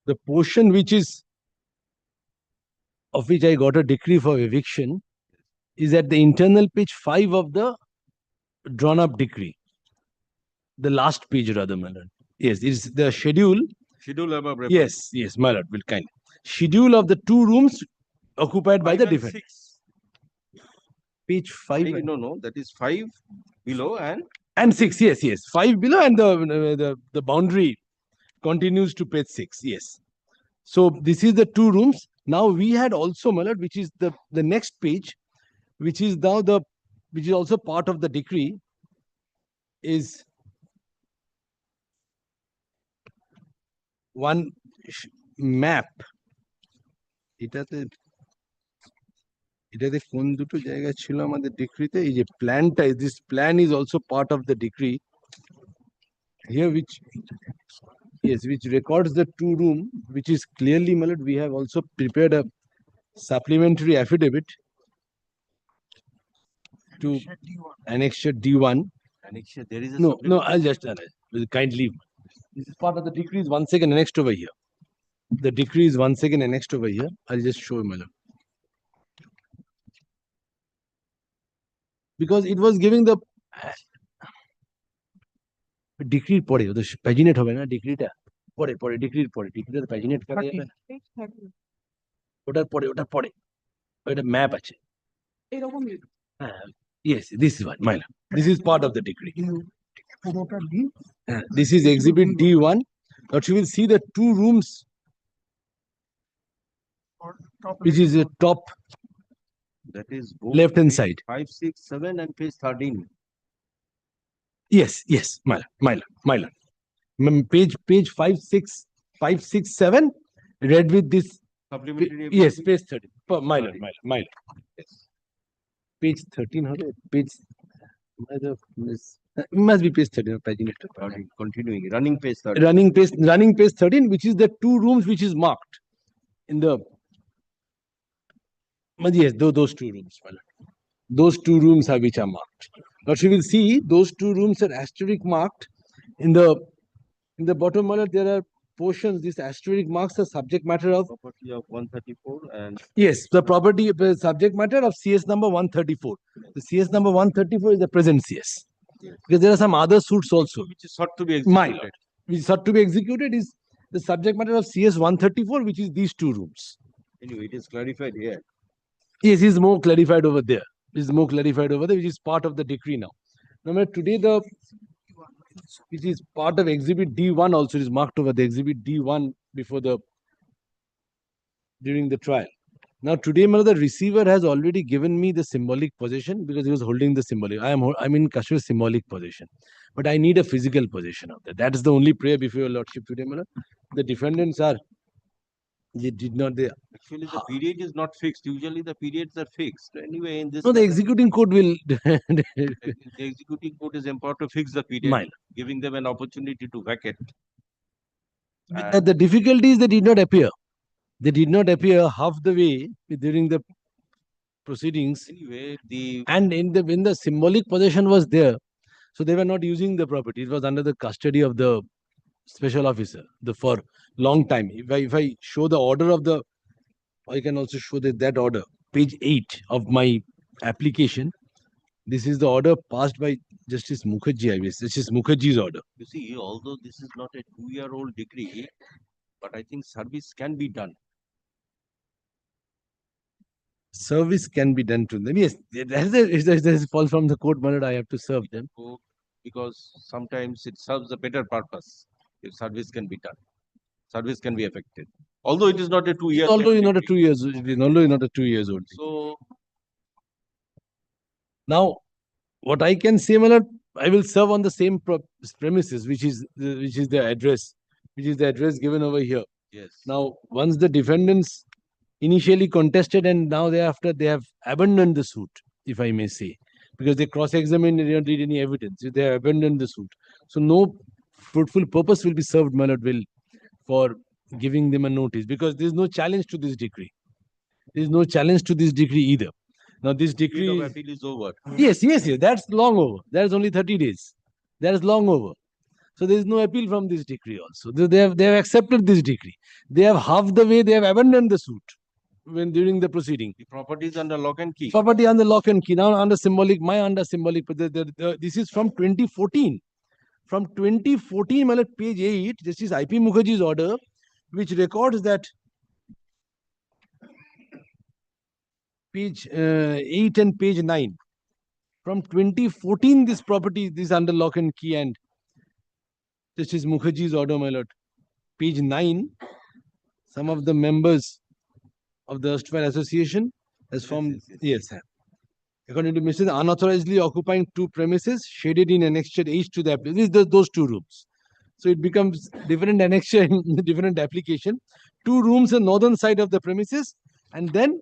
The portion which is of which I got a decree for eviction is at the internal page 5 of the drawn up decree. The last page rather, my lord. Yes, it is the schedule.
Schedule above referred.
Yes, yes, my lord, will kindly. Schedule of the 2 rooms occupied by the
5 and
defendant.
6.
Page 5.
No, that is 5 below
And 6, yes, yes. 5 below and the boundary continues to page 6, yes. So this is the 2 rooms. Now we had also, my lord, which is the next page, which is now which is also part of the decree, is one map. এটাতে কোন দুটো জায়গা ছিল আমাদের ডিক্রিতে, এই যে প্ল্যানটা, this plan is also part of the decree here, which records the 2 room, which is clearly, my lord, we have also prepared a supplementary affidavit to annexure D1.
annexure. There is a
No, I'll just kindly. This is part of the decree is once again annexed over here. The decree is once again annexed over here. I'll just show you, my lord. Because it was giving the decree পরে ওদের paginate হবে না ডিক্রিটা পরে ডিক্রির পরে ডিক্রিটা paginate করা যাবে না ওটার পরে ওটা ম্যাপ আছে
এরকম
yes, this is one, my lord. This is part of the decree. This is exhibit D1. But you will see the 2 rooms, which is the top
that is
left hand side.
5, 6, 7 and page 13.
Yes, my lord. Page 5, 6, 7, read with this.
Supplementary.
Yes, page 13. My lord.
Yes.
Page 13, page. Must be page 13.
Continuing. Running page 13.
Running page 13, which is the 2 rooms which is marked in the. Yes, those 2 rooms, my lord. Those 2 rooms are which are marked. Now you will see those 2 rooms are asterisk marked. In the bottom, my lord, there are portions. This asterisk marks the subject matter of
Property of 134 and
yes, the property subject matter of CS number 134. The CS number 134 is the present CS. Because there are some other suits also.
which is sought to be executed.
My lord, which is sought to be executed is the subject matter of CS 134, which is these 2 rooms.
Anyway, it is clarified here.
Yes, it is more clarified over there. It is more clarified over there, which is part of the decree now. Now, today which is part of exhibit D1 also is marked over the exhibit D1 during the trial. Now today, the receiver has already given me the symbolic possession because he was holding the symbolic. I'm in custody of symbolic possession, but I need a physical possession of that. That is the only prayer before your lordship today, The defendants are. They did not.
Actually, the period is not fixed. Usually, the periods are fixed. Anyway, in this.
No, the executing court will.
The executing court is empowered to fix the period, giving them an opportunity to vacate.
The difficulty is they did not appear. They did not appear half the way during the proceedings.
Anyway,
and when the symbolic possession was there, so they were not using the property. It was under the custody of the special officer for long time. If I show the order of I can also show that order. Page 8 of my application. This is the order passed by Justice Mukherjee. Justice Mukherjee's order.
You see, although this is not a 2-year-old decree, but I think service can be done.
Service can be done to them. Yes, there's a fall from the court, but I have to serve them.
Because sometimes it serves a better purpose if service can be done. Service can be effected. Although it is not a 2-year.
Although it's not a 2 years. Although it's not a 2 years old.
So
now, what I can say, my lord, I will serve on the same premises, which is the address, given over here.
Yes.
Now, once the defendants initially contested and now thereafter they have abandoned the suit, if I may say, because they cross-examined and didn't read any evidence. They have abandoned the suit. So no fruitful purpose will be served, my lord, will for giving them a notice, because there is no challenge to this decree. There is no challenge to this decree either. Now this
Period
decree,
of appeal is over.
yes, that's long over. That is only 30 days. That is long over. So there is no appeal from this decree also. They have accepted this decree. They have half the way, they have abandoned the suit when during the proceeding.
The property is under lock and key.
Property under lock and key. Now under symbolic, but this is from 2014. From 2014, my lord, page 8, this is IP Mukherjee's order, which records that page 8 and page 9. From 2014, this property is under lock and key, and this is Mukherjee's order, my lord. Page 9, some of the members of the erstwhile association has formed, yes, sir. According to Mrs. unauthorizedly occupying 2 premises shaded in annexure H to the application. Those 2 rooms. So it becomes different annexure in different application. 2 rooms on northern side of the premises, and then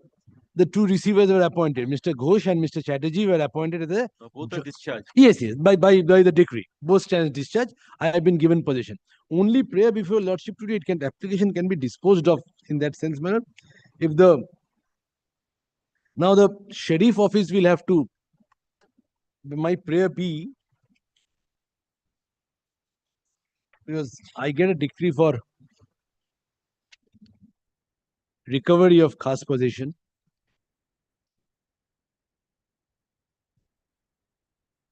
the 2 receivers were appointed. Mr. Ghosh and Mr. Chatterjee were appointed as a
Both are discharged.
yes, by the decree. Both stands discharged. I have been given possession. Only prayer before lordship today, application can be disposed of in that sense, my lord. If now the sheriff office will have to, my prayer be, because I get a decree for recovery of khas possession.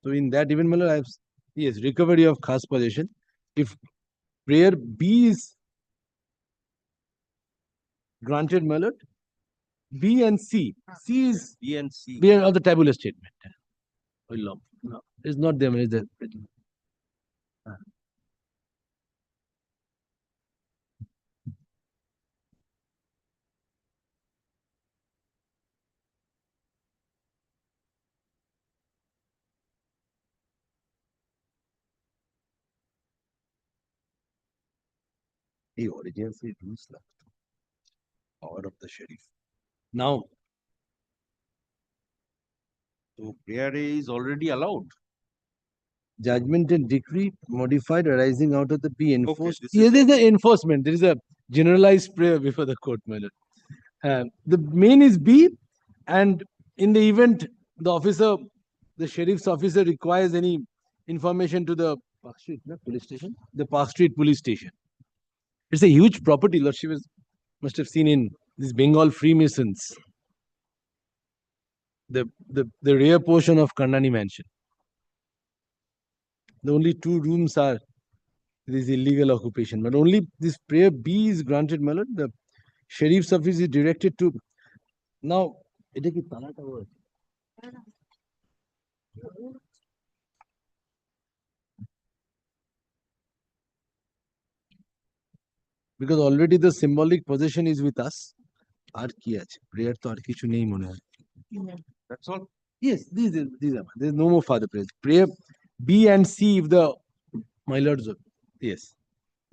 So in that even, my lord, I have, yes, recovery of khas possession. If prayer B is granted, my lord, B and C. C is
B and C.
B of the tabular statement. No, it's not them. It's the. The origins is rules power of the sheriff. Now,
So prayer A is already allowed.
judgment and decree modified arising out of the B enforced.
this
Yes,
is
there is the enforcement. There is a generalized prayer before the court, my lord. The main is B, and in the event the sheriff's officer requires any information to the Park Street police station, the Park Street police station. It's a huge property, lordship must have seen in these Bengal Freemasons. The rear portion of Karnani mansion. The only 2 rooms are this illegal occupation, but only this prayer B is granted, my lord. The sheriff's office is directed to. Now, because already the symbolic possession is with us. Prayer to কিছু নেই মনে হয়.
That's all.
Yes, these are. There's no more further prayers. Prayer B and C, if the my lords of, yes,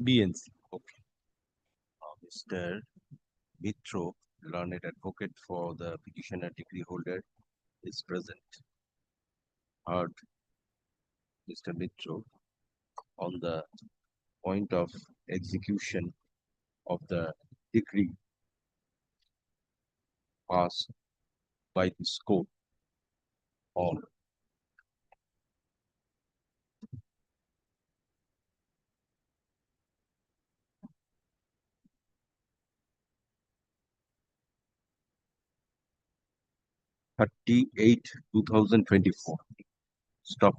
B and C.
Okay. Mr. Mitro, learned advocate for the petitioner decree holder, is present. Heard Mr. Mitro on the point of execution of the decree passed by this court on (38) 2024. Stop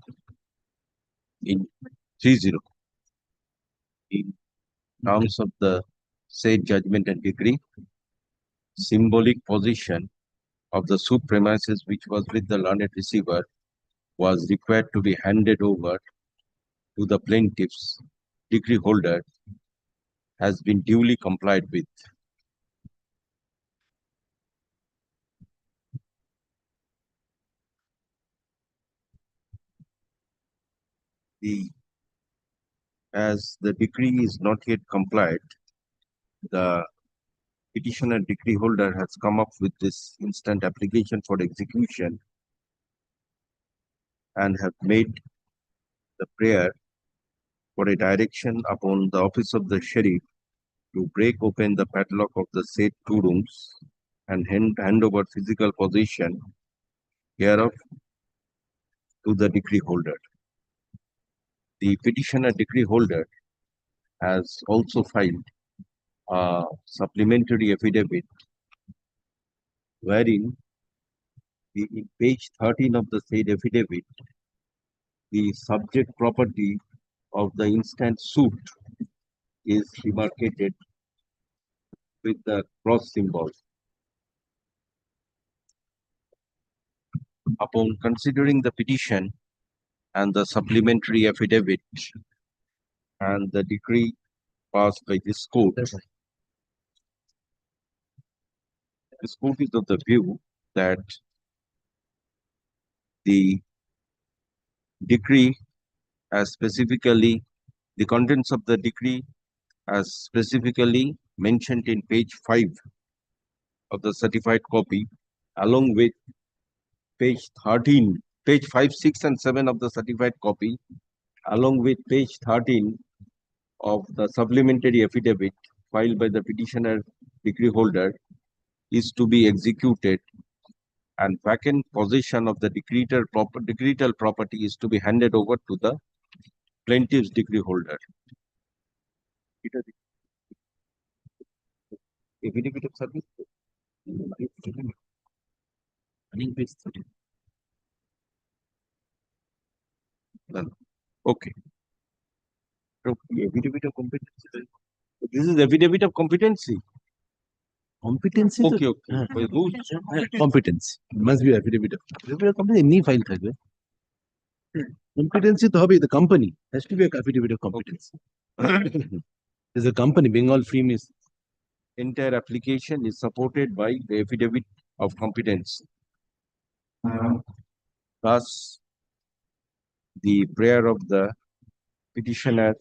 in 30. In terms of the said judgment and decree, symbolic possession of the suit premises which was with the learned receiver was required to be handed over to the plaintiff's decree holder has been duly complied with. As the decree is not yet complied, the petitioner decree holder has come up with this instant application for execution and have made the prayer for a direction upon the office of the sheriff to break open the padlock of the said 2 rooms and hand over physical possession hereof to the decree holder. The petitioner decree holder has also filed a supplementary affidavit wherein in page 13 of the said affidavit, the subject property of the instant suit is demarcated with the cross symbol. Upon considering the petition and the supplementary affidavit and the decree passed by this court, this court is of the view that the decree as specifically, the contents of the decree as specifically mentioned in page 5 of the certified copy, along with page 13, page 5, 6 and 7 of the certified copy, along with page 13 of the supplementary affidavit filed by the petitioner decree holder, is to be executed, and vacant possession of the decretal property is to be handed over to the plaintiff's decree holder. Affidavit of service. Okay. So, affidavit of competency. This is affidavit of competency.
Competency.
Okay, okay. By whose?
Competence. Must be affidavit of competence. Any file থাকবে. Competency to be the company. Has to be a affidavit of competence. There's a company, Bengal Film is.
Entire application is supported by the affidavit of competence. Thus, the prayer of the petitioner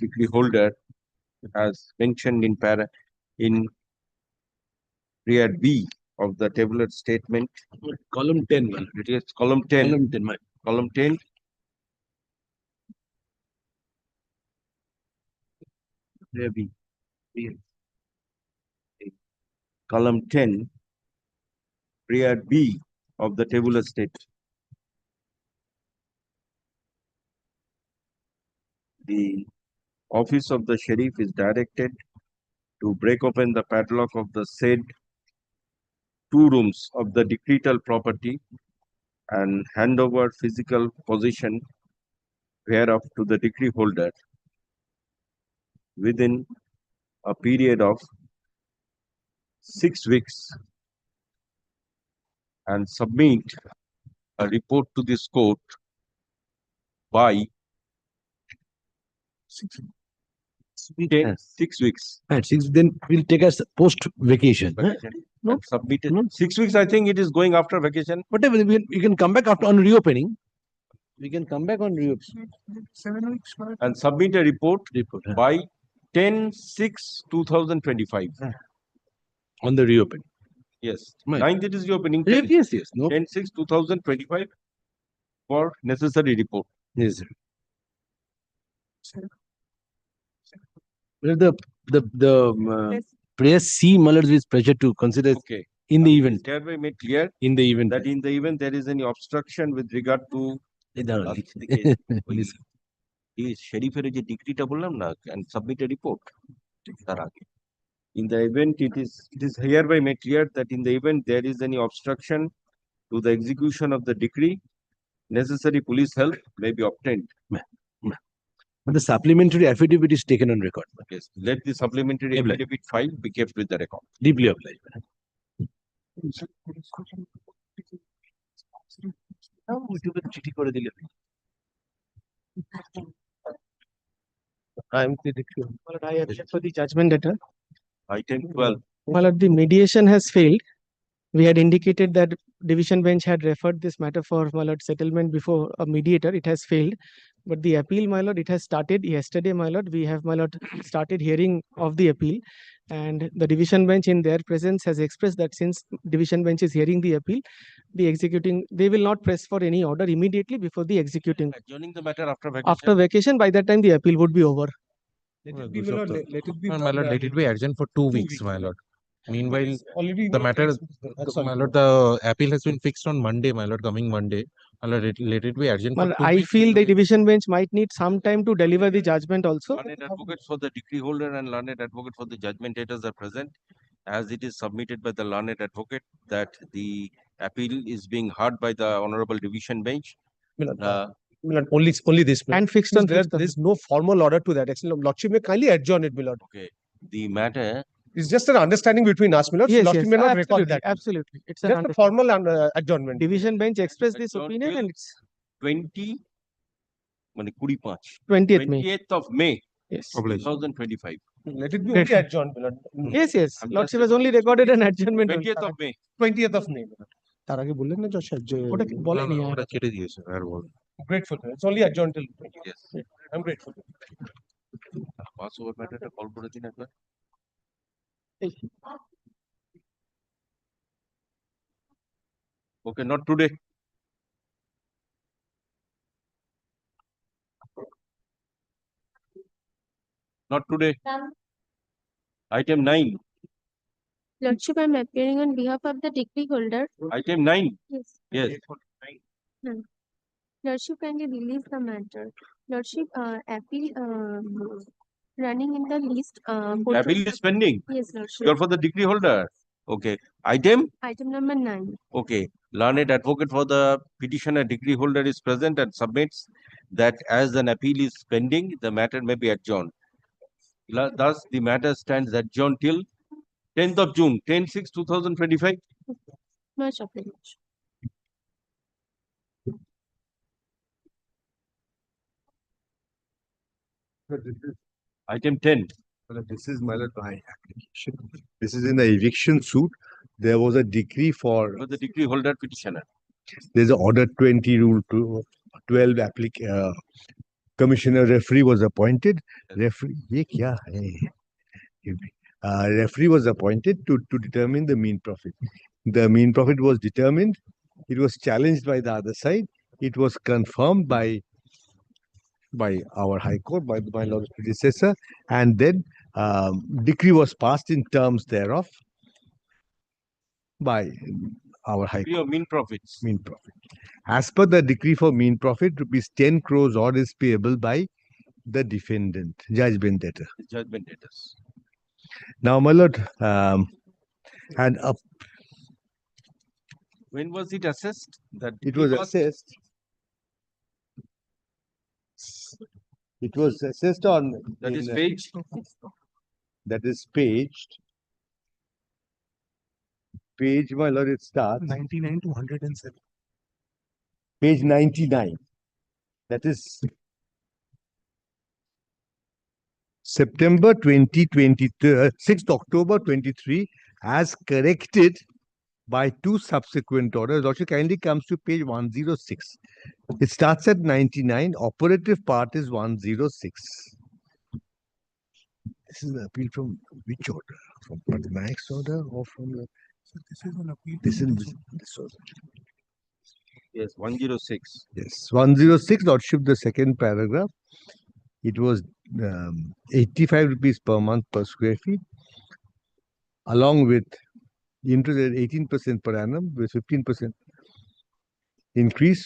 decree holder as mentioned in prayer B of the tabular statement.
Column 10.
It is column 10.
Column 10.
Column 10.
Prayer B.
Column 10. Prayer B of the tabular state. The office of the sheriff is directed to break open the padlock of the said 2 rooms of the decretal property and hand over physical possession whereof to the decree holder within a period of 6 weeks and submit a report to this court by 6 weeks.
Right, 6, then we'll take us post vacation.
No, submitted. 6 weeks, I think it is going after vacation.
Whatever, we can come back after on reopening. We can come back on reopening.
7 weeks.
And submit a report by 10/6/2025.
On the reopening.
Yes.
Right.
9th it is reopening.
Yes, yes. No.
10/6/2025 for necessary report.
Yes, sir. Well, the prayer C Mullers with pressure to consider
Okay.
in the event.
Hereby made clear
In the event.
that in the event there is any obstruction with regard to এই sheriff-এর যে ডিক্রিটা বললাম না and submit a report তার আগে. In the event it is hereby made clear that in the event there is any obstruction to the execution of the decree, necessary police help may be obtained.
But the supplementary affidavit is taken on record.
Yes, let the supplementary affidavit file be kept with the record.
Deeply obliged.
I object for the judgment letter.
Item 12.
While the mediation has failed, we had indicated that division bench had referred this matter for settlement before a mediator. It has failed. But the appeal, my lord, it has started yesterday, my lord. We have, my lord, started hearing of the appeal. And the division bench in their presence has expressed that since division bench is hearing the appeal, the executing, they will not press for any order immediately before the executing.
Adjourning the matter after vacation.
After vacation, by that time, the appeal would be over.
Let it be, my lord, let it be.
My lord, let it be adjourned for 2 weeks, my lord. Meanwhile, the matter, my lord, the appeal has been fixed on Monday, my lord, coming Monday. My lord, let it be adjourned for
Well,
2
I
weeks.
feel the division bench might need some time to deliver the judgment also.
Learned advocates for the decree holder and learned advocate for the judgment debtors are present. As it is submitted by the learned advocate that the appeal is being heard by the honorable division bench.
Only this.
And fixed on
There is no formal order to that. Actually, Lordship may kindly adjourn it, my lord.
Okay. The matter.
It's just an understanding between us, my lord.
Yes,
Lordship
yes,
may not record
absolutely,
that.
absolutely. It's
Just a formal adjournment.
Division bench expressed this
Adjourned
opinion
till
and it's
20th May.
20th
of May.
Yes.
2025.
Let it be
Great.
only adjourned, my lord.
Yes, yes.
I'm
Lordship
just-
has only recorded an adjournment.
20th of May.
20th of May. তার আগে বললেন না যশ
ওটা কি বলেনি আর?
ওটা কেটে দিয়েছে আর বল।
Grateful. It's only adjourned till 20th.
Yes.
I'm grateful.
Pass over matter call করে দিন একবার। Okay, not today. Not today. Item 9.
Lordship, I am appearing on behalf of the decree holder.
Item 9.
Yes.
Yes.
No. Lordship, kindly release the matter. Lordship, appeal running in the list.
Appeal is pending.
Yes, Lordship.
You're for the decree holder. Okay. Item.
Item number 9.
Okay. Learned advocate for the petitioner decree holder is present and submits that as an appeal is pending, the matter may be adjourned. Thus, the matter stands adjourned till 10th of June, 10/6/2025.
Much obliged.
Item 10.
This is my application. This is in the eviction suit. There was a decree for
the decree holder petitioner.
There's an order 20 rule 12 commissioner referee was appointed. Referee, ye kya hai? Referee was appointed to determine the mean profit. The mean profit was determined. It was challenged by the other side. It was confirmed by our High Court, by my Lord's predecessor, and then decree was passed in terms thereof by our High
Decree of mean profits.
Mean profit. As per the decree for mean profit, rupees 10 crores odd is payable by the defendant, judgment debtor.
Judgment debtors.
Now, my lord, and up.
When was it assessed? That
It was assessed. It was assessed on.
That is page.
That is paged. Page, my lord, it starts.
99 to 107.
Page 99. That is September 2023, 6th October 23, as corrected by two subsequent orders. Also, kindly comes to page 106. It starts at 99. Operative part is 106. This is an appeal from which order? From Patnaik's order or from the?
So this is an appeal.
This is this order.
Yes, 106.
Yes, 106. Lordship, the second paragraph. It was 85 rupees per month per square feet, along with interest at 18% per annum, with 15% increase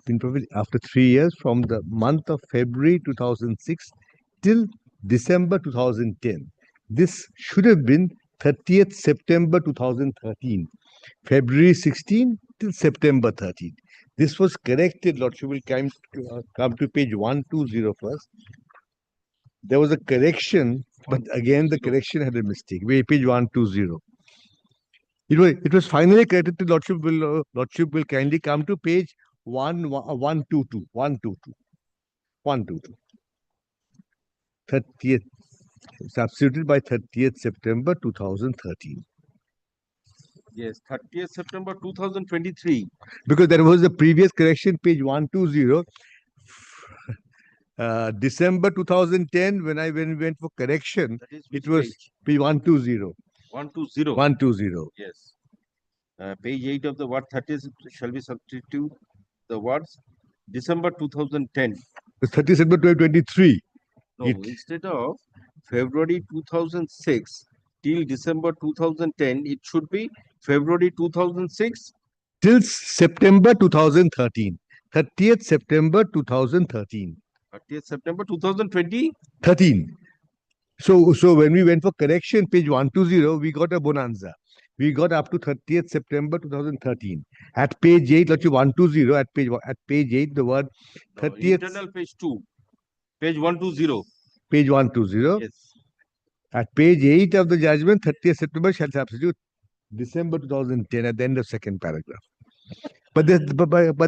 in profit after 3 years from the month of February 2006 till December 2010. This should have been 30th September 2013. February 16 till September 13. This was corrected. Lordship will come to page 120 first. There was a correction, but again the correction had a mistake. Page 120. It was finally corrected. Lordship will kindly come to page 122. 30th, substituted by 30th September 2013.
Yes, 30th September 2023.
Because there was the previous correction, page 120. December 2010, when we went for correction,
That is
it
which
was
page?
P120.
120.
120.
Yes. Page 8 of the word 30 shall we substitute the words December 2010.
The 30 September 2023.
No, instead of February 2006 till December 2010, it should be February 2006
till September 2013. 30th September 2013.
30th September 2020.
13. So when we went for correction, page 120, we got a bonanza. We got up to 30th September 2013. At page 8, let's 120, at page 8, the word 30th.
Internal page 2. Page 120.
Page 120.
Yes.
At page 8 of the judgment, 30th September shall substitute December 2010 at the end of second paragraph. But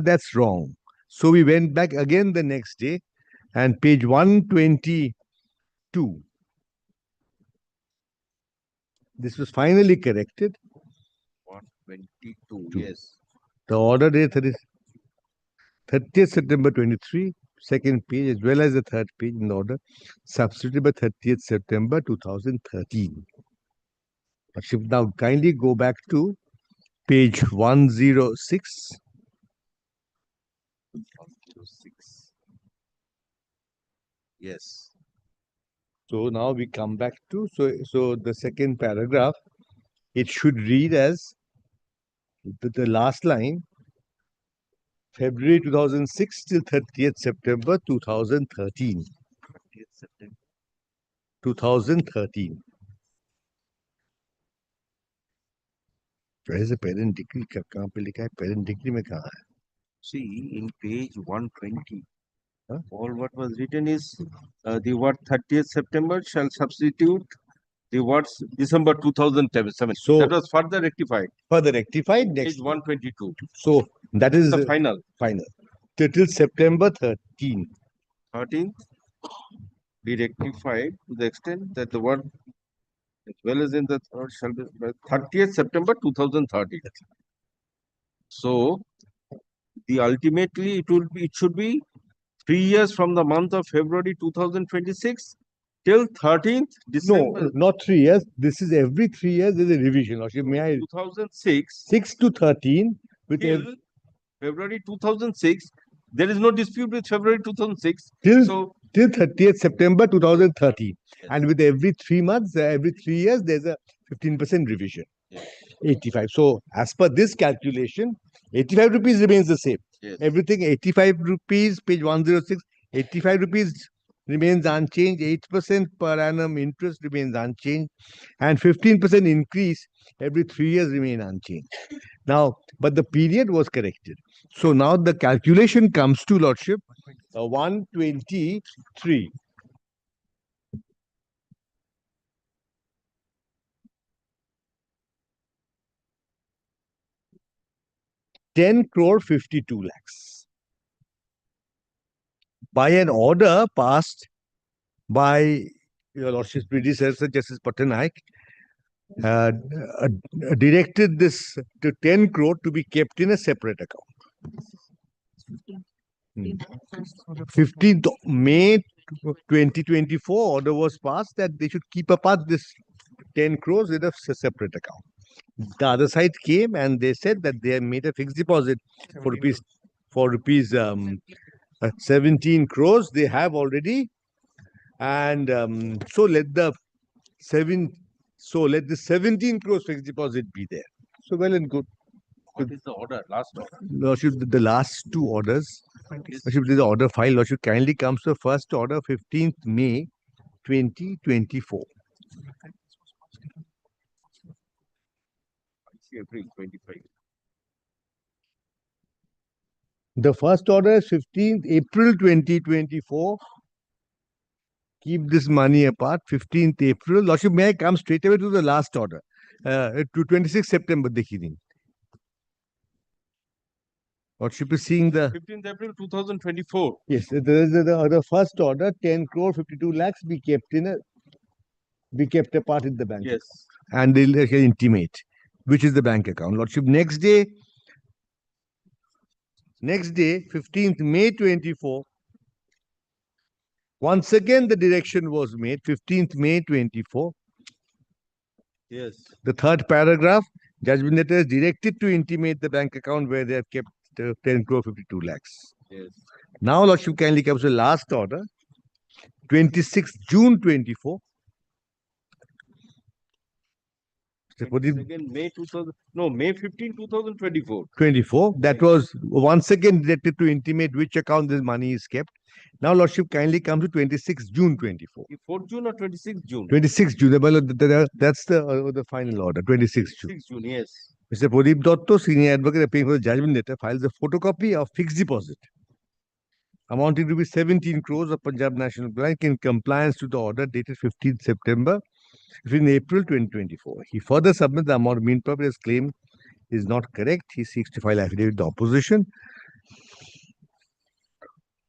that's wrong. So we went back again the next day, and page 122. This was finally corrected.
122, yes.
The order date 30th September 23, second page, as well as the third page in the order, substituted by 30th September 2013. Now kindly go back to page 106.
106. Yes.
So now we come back to, so the second paragraph, it should read as the last line, February 2006 till 30th September 2013.
30th September.
2013. Where is the parent decree? कहाँ पे लिखा है? Parent decree में कहाँ है?
See, in page 120, all what was written is the word 30th September shall substitute the words December 2007.
So
that was further rectified.
Further rectified next.
Page 122.
So that is
the final.
Final. Till September 13.
13th, be rectified to the extent that the word as well as in the third shall be 30th September 2013. So the ultimately it should be 3 years from the month of February 2026 till 13th December.
No, not 3 years. This is every 3 years there's a revision. Or may I
2006
6 to 13 with
till February 2006. There is no dispute with February 2006.
till 30th September 2013.
Yes.
And with every 3 months, every 3 years, there's a 15% revision.
Yes.
85. So as per this calculation, 85 rupees remains the same.
Yes.
Everything 85 rupees, page 106, 85 rupees remains unchanged, 8% per annum interest remains unchanged, and 15% increase every 3 years remain unchanged. Now, but the period was corrected. So now the calculation comes to, Lordship, 123. ₹10,52,00,000 by an order passed by Your Lordship's predecessor, Justice Patnaik, directed this to 10 crore to be kept in a separate account. 15th May 2024, order was passed that they should keep apart this 10 crores in a separate account. The other side came and they said that they have made a fixed deposit for rupees 17 crores. They have already, and so let the 17 crores fixed deposit be there. So well and good.
What is the order? Last order.
Lordship, the last two orders. Lordship, this is the order file. Lordship, kindly comes to the first order, 15th May 2024.
April 25.
The first order is 15th April 2024. Keep this money apart, 15th April. Lordship, may I come straight away to the last order, to 26th September, dekhi. Lordship is seeing the
15th April 2024.
Yes, the first order, 10 crore 52 lakhs be kept apart in the bank.
Yes.
And they'll intimate which is the bank account. Lordship, next day, 15th May 24, Once again, the direction was made, 15th May 24.
Yes.
The third paragraph, judgment letter is directed to intimate the bank account where they have kept 10 crore 52 lakhs.
Yes.
Now, Lordship kindly comes to the last order, 26th June 24.
Second May 2000, no, May 15, 2024.
24. That was once again directed to intimate which account this money is kept. Now, Lordship kindly comes to 26th June 24.
4th June or 26th June?
26th June. That's the final order, 26th June.
6th June, yes.
Mr. Pradeep Dotto, senior advocate appearing for the judgment letter, files a photocopy of fixed deposit amounting to be 17 crores of Punjab National Bank in compliance to the order dated 15th September in April 2024. He further submits the amount of mean profit as claimed is not correct. He seeks to file affidavit of opposition.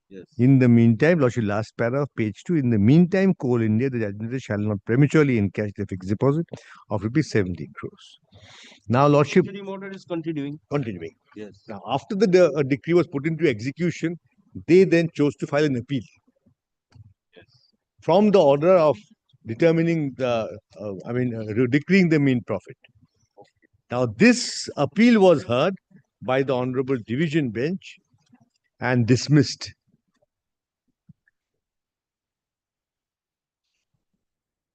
Yes.
In the meantime, Lordship, last paragraph, page 2. In the meantime, Coal India, the judgment shall not prematurely encash the fixed deposit of rupees 17 crores. Now, Lordship.
The interim order is continuing.
Continuing.
Yes.
Now, after the decree was put into execution, they then chose to file an appeal.
Yes.
From the order of determining the, decreeing the mean profit. Now, this appeal was heard by the Honorable Division Bench and dismissed.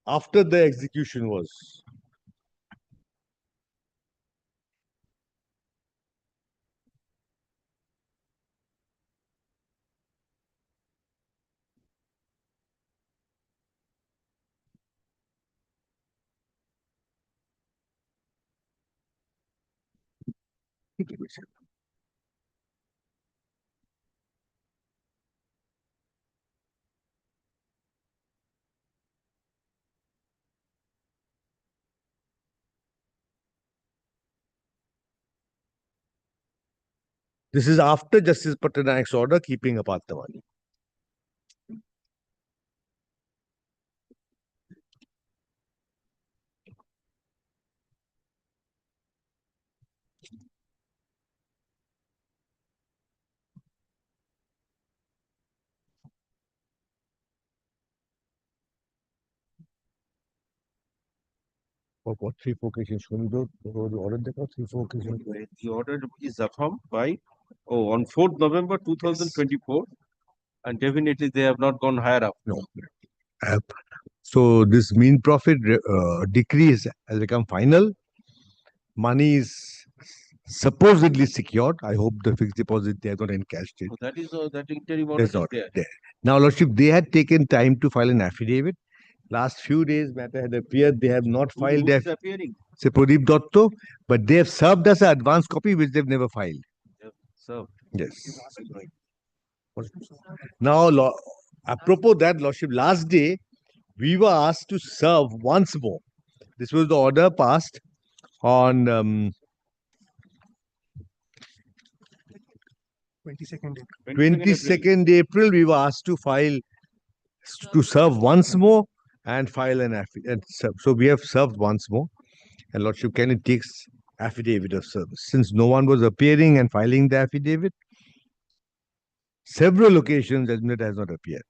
After the execution was. This is after Justice Pattanak's order keeping apart the money. What 3-4 occasions? The order, 3-4 occasions.
The order is affirmed by, on 4th November 2024. Yes. And definitely they have not gone higher up.
No. So this mean profit decrease has become final. Money is supposedly secured. I hope the fixed deposit they have not encashed it.
So that is that interim order is there.
Now, Lordship, they had taken time to file an affidavit. Last few days, matter had appeared. They have not filed their.
Appearing?
Say Pradeep Dotto, but they have served us an advance copy which they've never filed.
Served.
Yes. Now, apropos that, Lordship, last day we were asked to serve once more. This was the order passed on 22nd April. We were asked to serve once more and file an affidavit. So we have served once more. And Lordship, can it takes affidavit of service? Since no one was appearing and filing the affidavit, several occasions judgment has not appeared.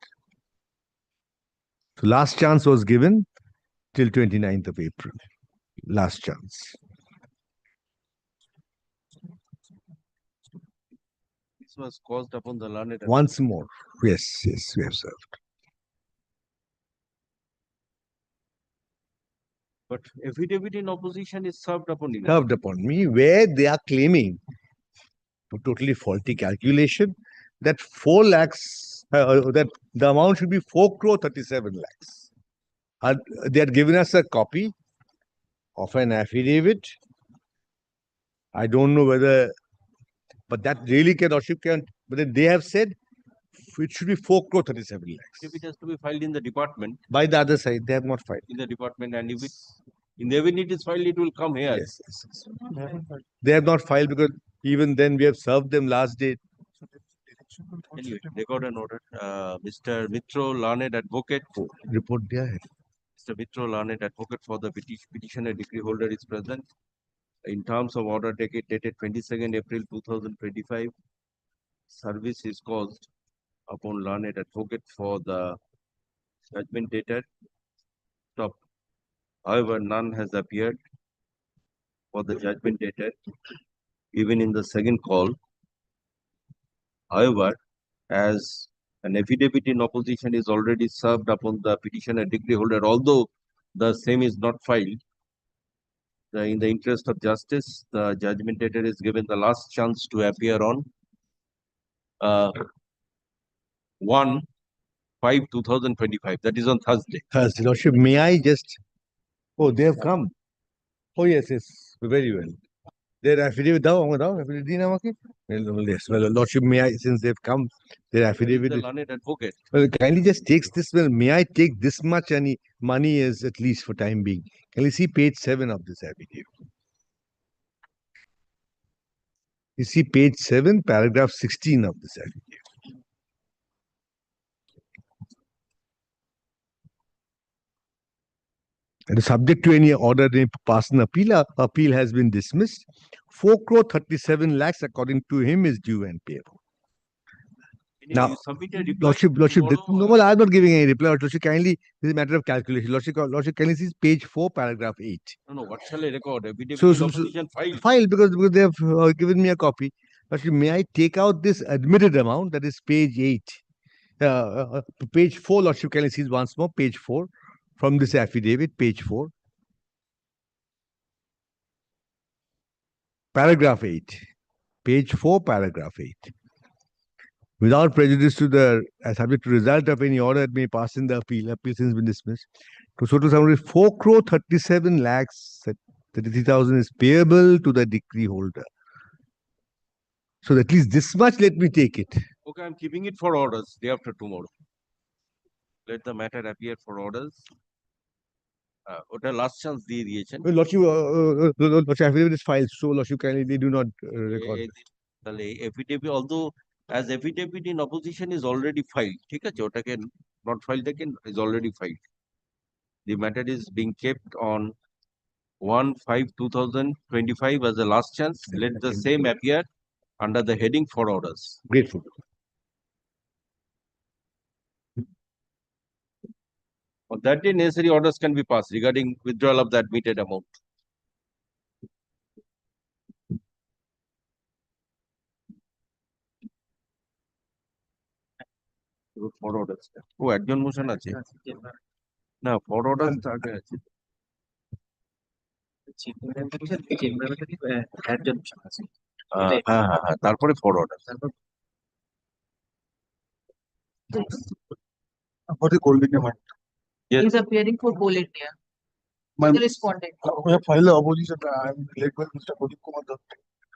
So last chance was given till 29th of April. Last chance.
This was caused upon the learned.
Once more. Yes, we have served.
But affidavit in opposition is served upon you.
Served upon me, where they are claiming a totally faulty calculation that 4 lakhs, that the amount should be 4 crore 37 lakhs. They had given us a copy of an affidavit. I don't know whether, but that really cannot, but then they have said it should be 4 crore 37 lakhs.
If it has to be filed in the department.
By the other side, they have not filed.
In the department, and if it, in the event it is filed, it will come here.
Yes. They have not filed because even then we have served them last date.
Anyway, record an order. Mr. Mitro, learned advocate.
Report there.
Mr. Mitro, learned advocate for the petitioner decree holder is present. In terms of order dated 22nd April 2025, service is caused upon learned advocate for the Judgment dated. Stop. However, none has appeared for the judgment dated, even in the second call. However, as an affidavit in opposition is already served upon the petitioner decree holder, although the same is not filed, in the interest of justice, the judgment dated is given the last chance to appear on 1/5/2025. That is on Thursday.
Thursday, Lordship, may I just? Oh, they have come. Oh yes, yes, very well. Their affidavit, affidavit din amake? Well, yes, well, Lordship, may I, since they've come, their affidavit.
The learned advocate.
Well, kindly just takes this. Well, may I take this much money as at least for time being? Can you see page 7 of this affidavit? You see page 7, paragraph 16 of this affidavit. And subject to any order passed in appeal has been dismissed. 4,37 lakhs according to him is due and payable. Now, Lordship, no, well, I'm not giving any reply. Lordship, kindly, this is a matter of calculation. Lordship, kindly see page 4, paragraph 8.
No, what shall I record?
File because they have given me a copy. Lordship, may I take out this admitted amount, that is page 8. Page 4, Lordship, kindly see once more, page 4, from this affidavit, page 4. Paragraph 8. Page 4, paragraph 8. Without prejudice to the subject to result of any order that may pass in the appeal since been dismissed. So to summarize, 4,37 lakhs 33,000 is payable to the decree holder. So at least this much, let me take it.
Okay, I'm keeping it for orders day after tomorrow. Let the matter appear for orders. Last chance the reaction.
Well, Lordship, affidavit is filed, so Lordship, kindly they do not record.
Affidavit, although as affidavit in opposition is already filed, not filed again, is already filed. The matter is being kept on 1/5/2025 as a last chance. Let the same appear under the heading for orders.
Grateful.
On that day, necessary orders can be passed regarding withdrawal of the admitted amount. For orders. Oh, adjourn motion আছে না, for orders আগে আছে তারপরে for orders.
For the Gold India matter.
Yes.
He's appearing for Coal India.
My
The respondent.
we have filed the opposition. I'm led by Mr. Pradeep Kumar Dutt.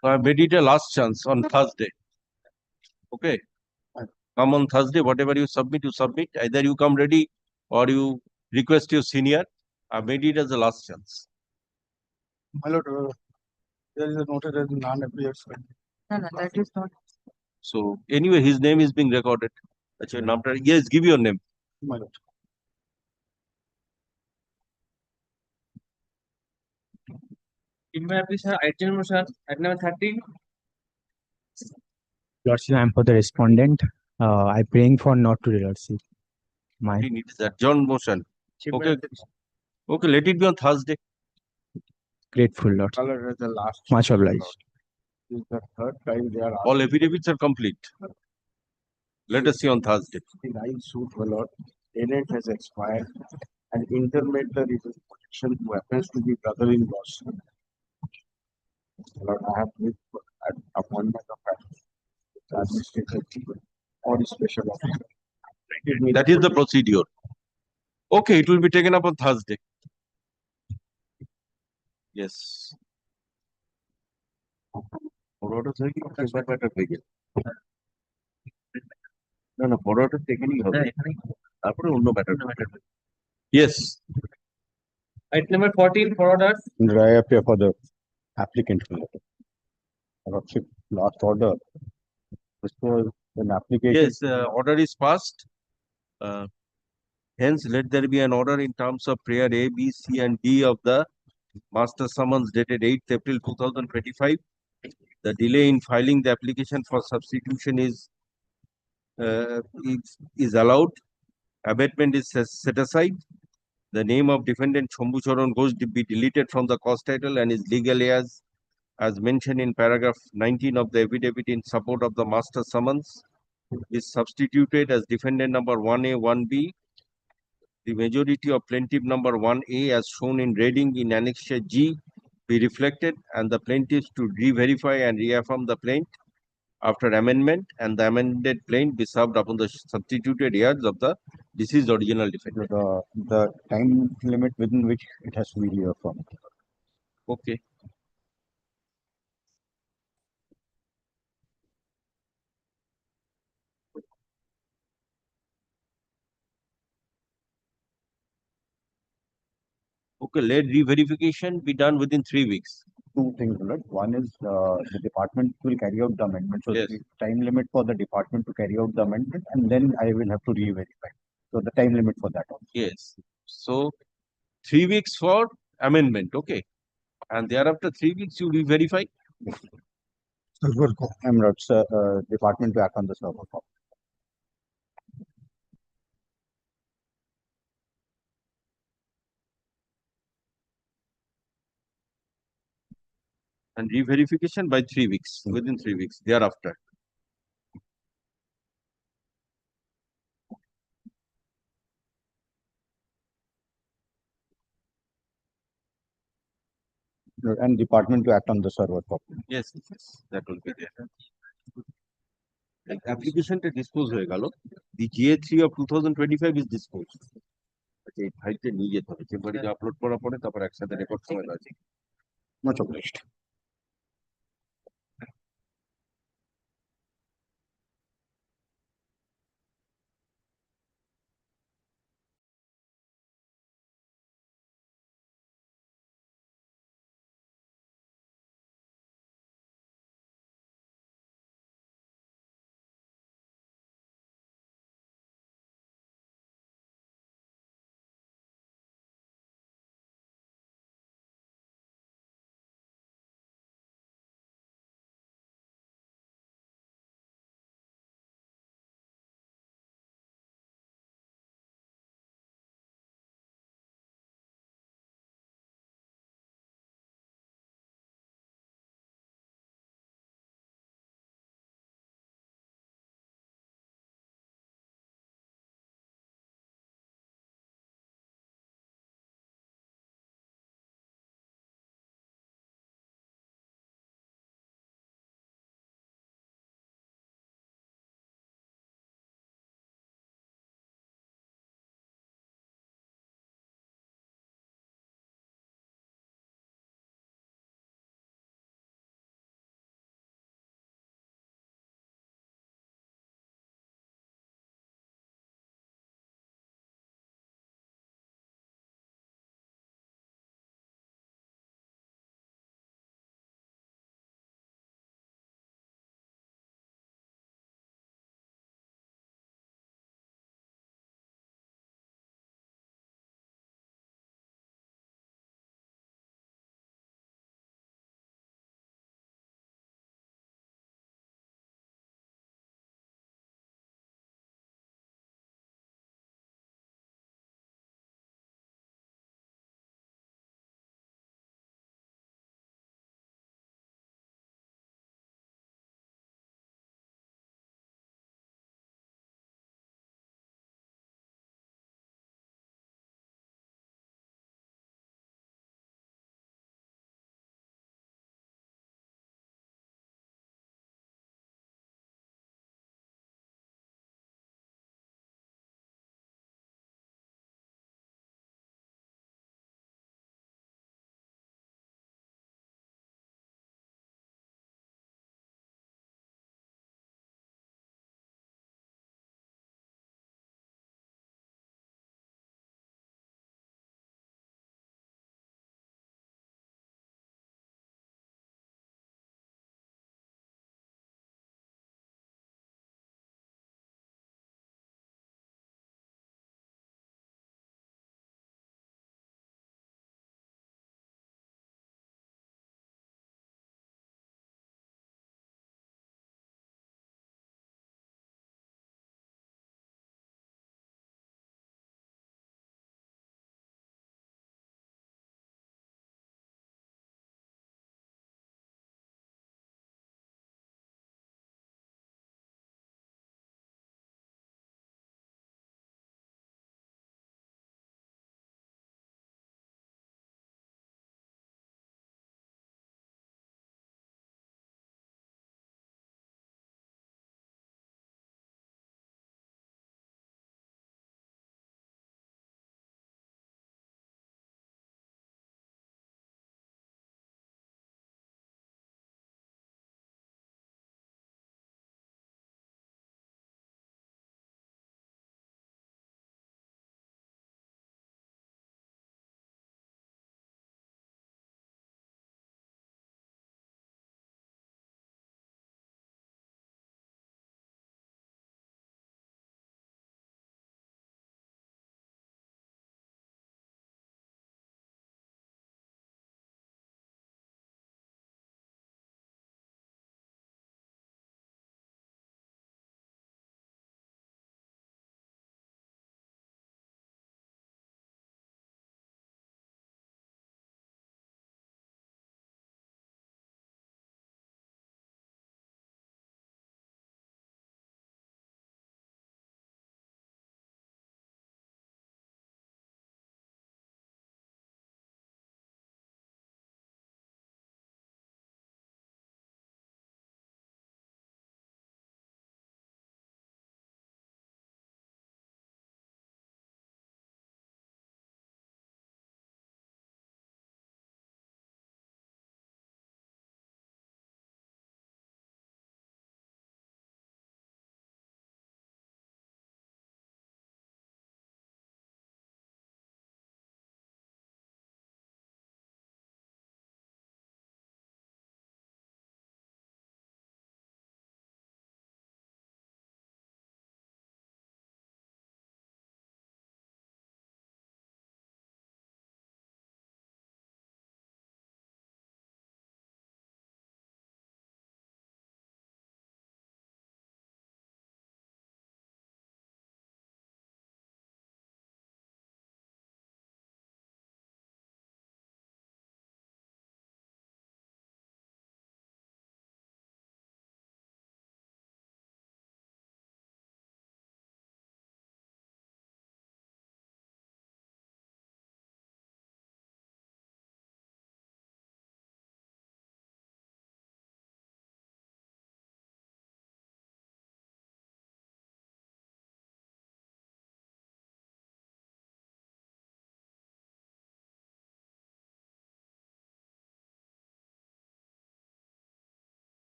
So I made it a last chance on Thursday. Okay. Come on Thursday, whatever you submit, Either you come ready or you request your senior. I made it as a last chance.
My lord, there is a noted as non-appears.
No, that is not.
So anyway, his name is being recorded. Yes, give your name.
My lord.
In my application, adjourn motion at number 13.
Lordship, I am for the respondent. I praying for not to Lordship.
It is adjourn motion. Okay. Okay, let it be on Thursday.
Grateful, Lord. Much obliged.
This is the third time they are
All affidavits are complete. Let us see on Thursday.
asking I suit, my lord. Tenant has expired and intermediary is in protection who happens to be brother-in-law. Lord, I have made an appointment of administrator or special officer.
That is the procedure. Okay, it will be taken up on Thursday. Yes. For orders হয়ে গেল, transfer matter হয়ে গেল। না, for order takenই হবে। তারপরে অন্য matter। Yes.
Item number 14 for orders.
I appear for the applicant. Lordship, last order. This was an application.
Yes, order is passed. Hence, let there be an order in terms of prayer A, B, C, and D of the master summons dated 8th April 2025. The delay in filing the application for substitution is allowed Abatement is set aside. The name of defendant Shambhu Charan Ghosh be deleted from the cause title and his legal heirs as mentioned in paragraph 19 of the affidavit in support of the master summons is substituted as defendant number 1A, 1B. The majority of plaintiff number 1A as shown in reading in Annexure G be reflected and the plaintiffs to re-verify and reaffirm the plaint after amendment and the amended plaint be served upon the substituted heirs of the deceased original defendant.
The time limit within which it has to be reaffirmed.
Okay. Okay, let re-verification be done within 3 weeks.
Two things, Lord. One is the department will carry out the amendment. So
Yes.
the time limit for the department to carry out the amendment, and then I will have to re-verify. So the time limit for that also.
Yes. So 3 weeks for amendment, okay. And thereafter 3 weeks you re-verify.
Server copy. I'm not department to act on the server copy.
And re-verification by 3 weeks, within 3 weeks thereafter.
And department to act on the server copy.
Yes, that will be there. Application to dispose হয়ে গেল. The GA3 of 2025 is disposed. আচ্ছা এই ফাইলটা নিয়ে যেতে হবে চেম্বারে upload করার পরে তারপর একসাথে রেকর্ড সময় আছে
Much obliged.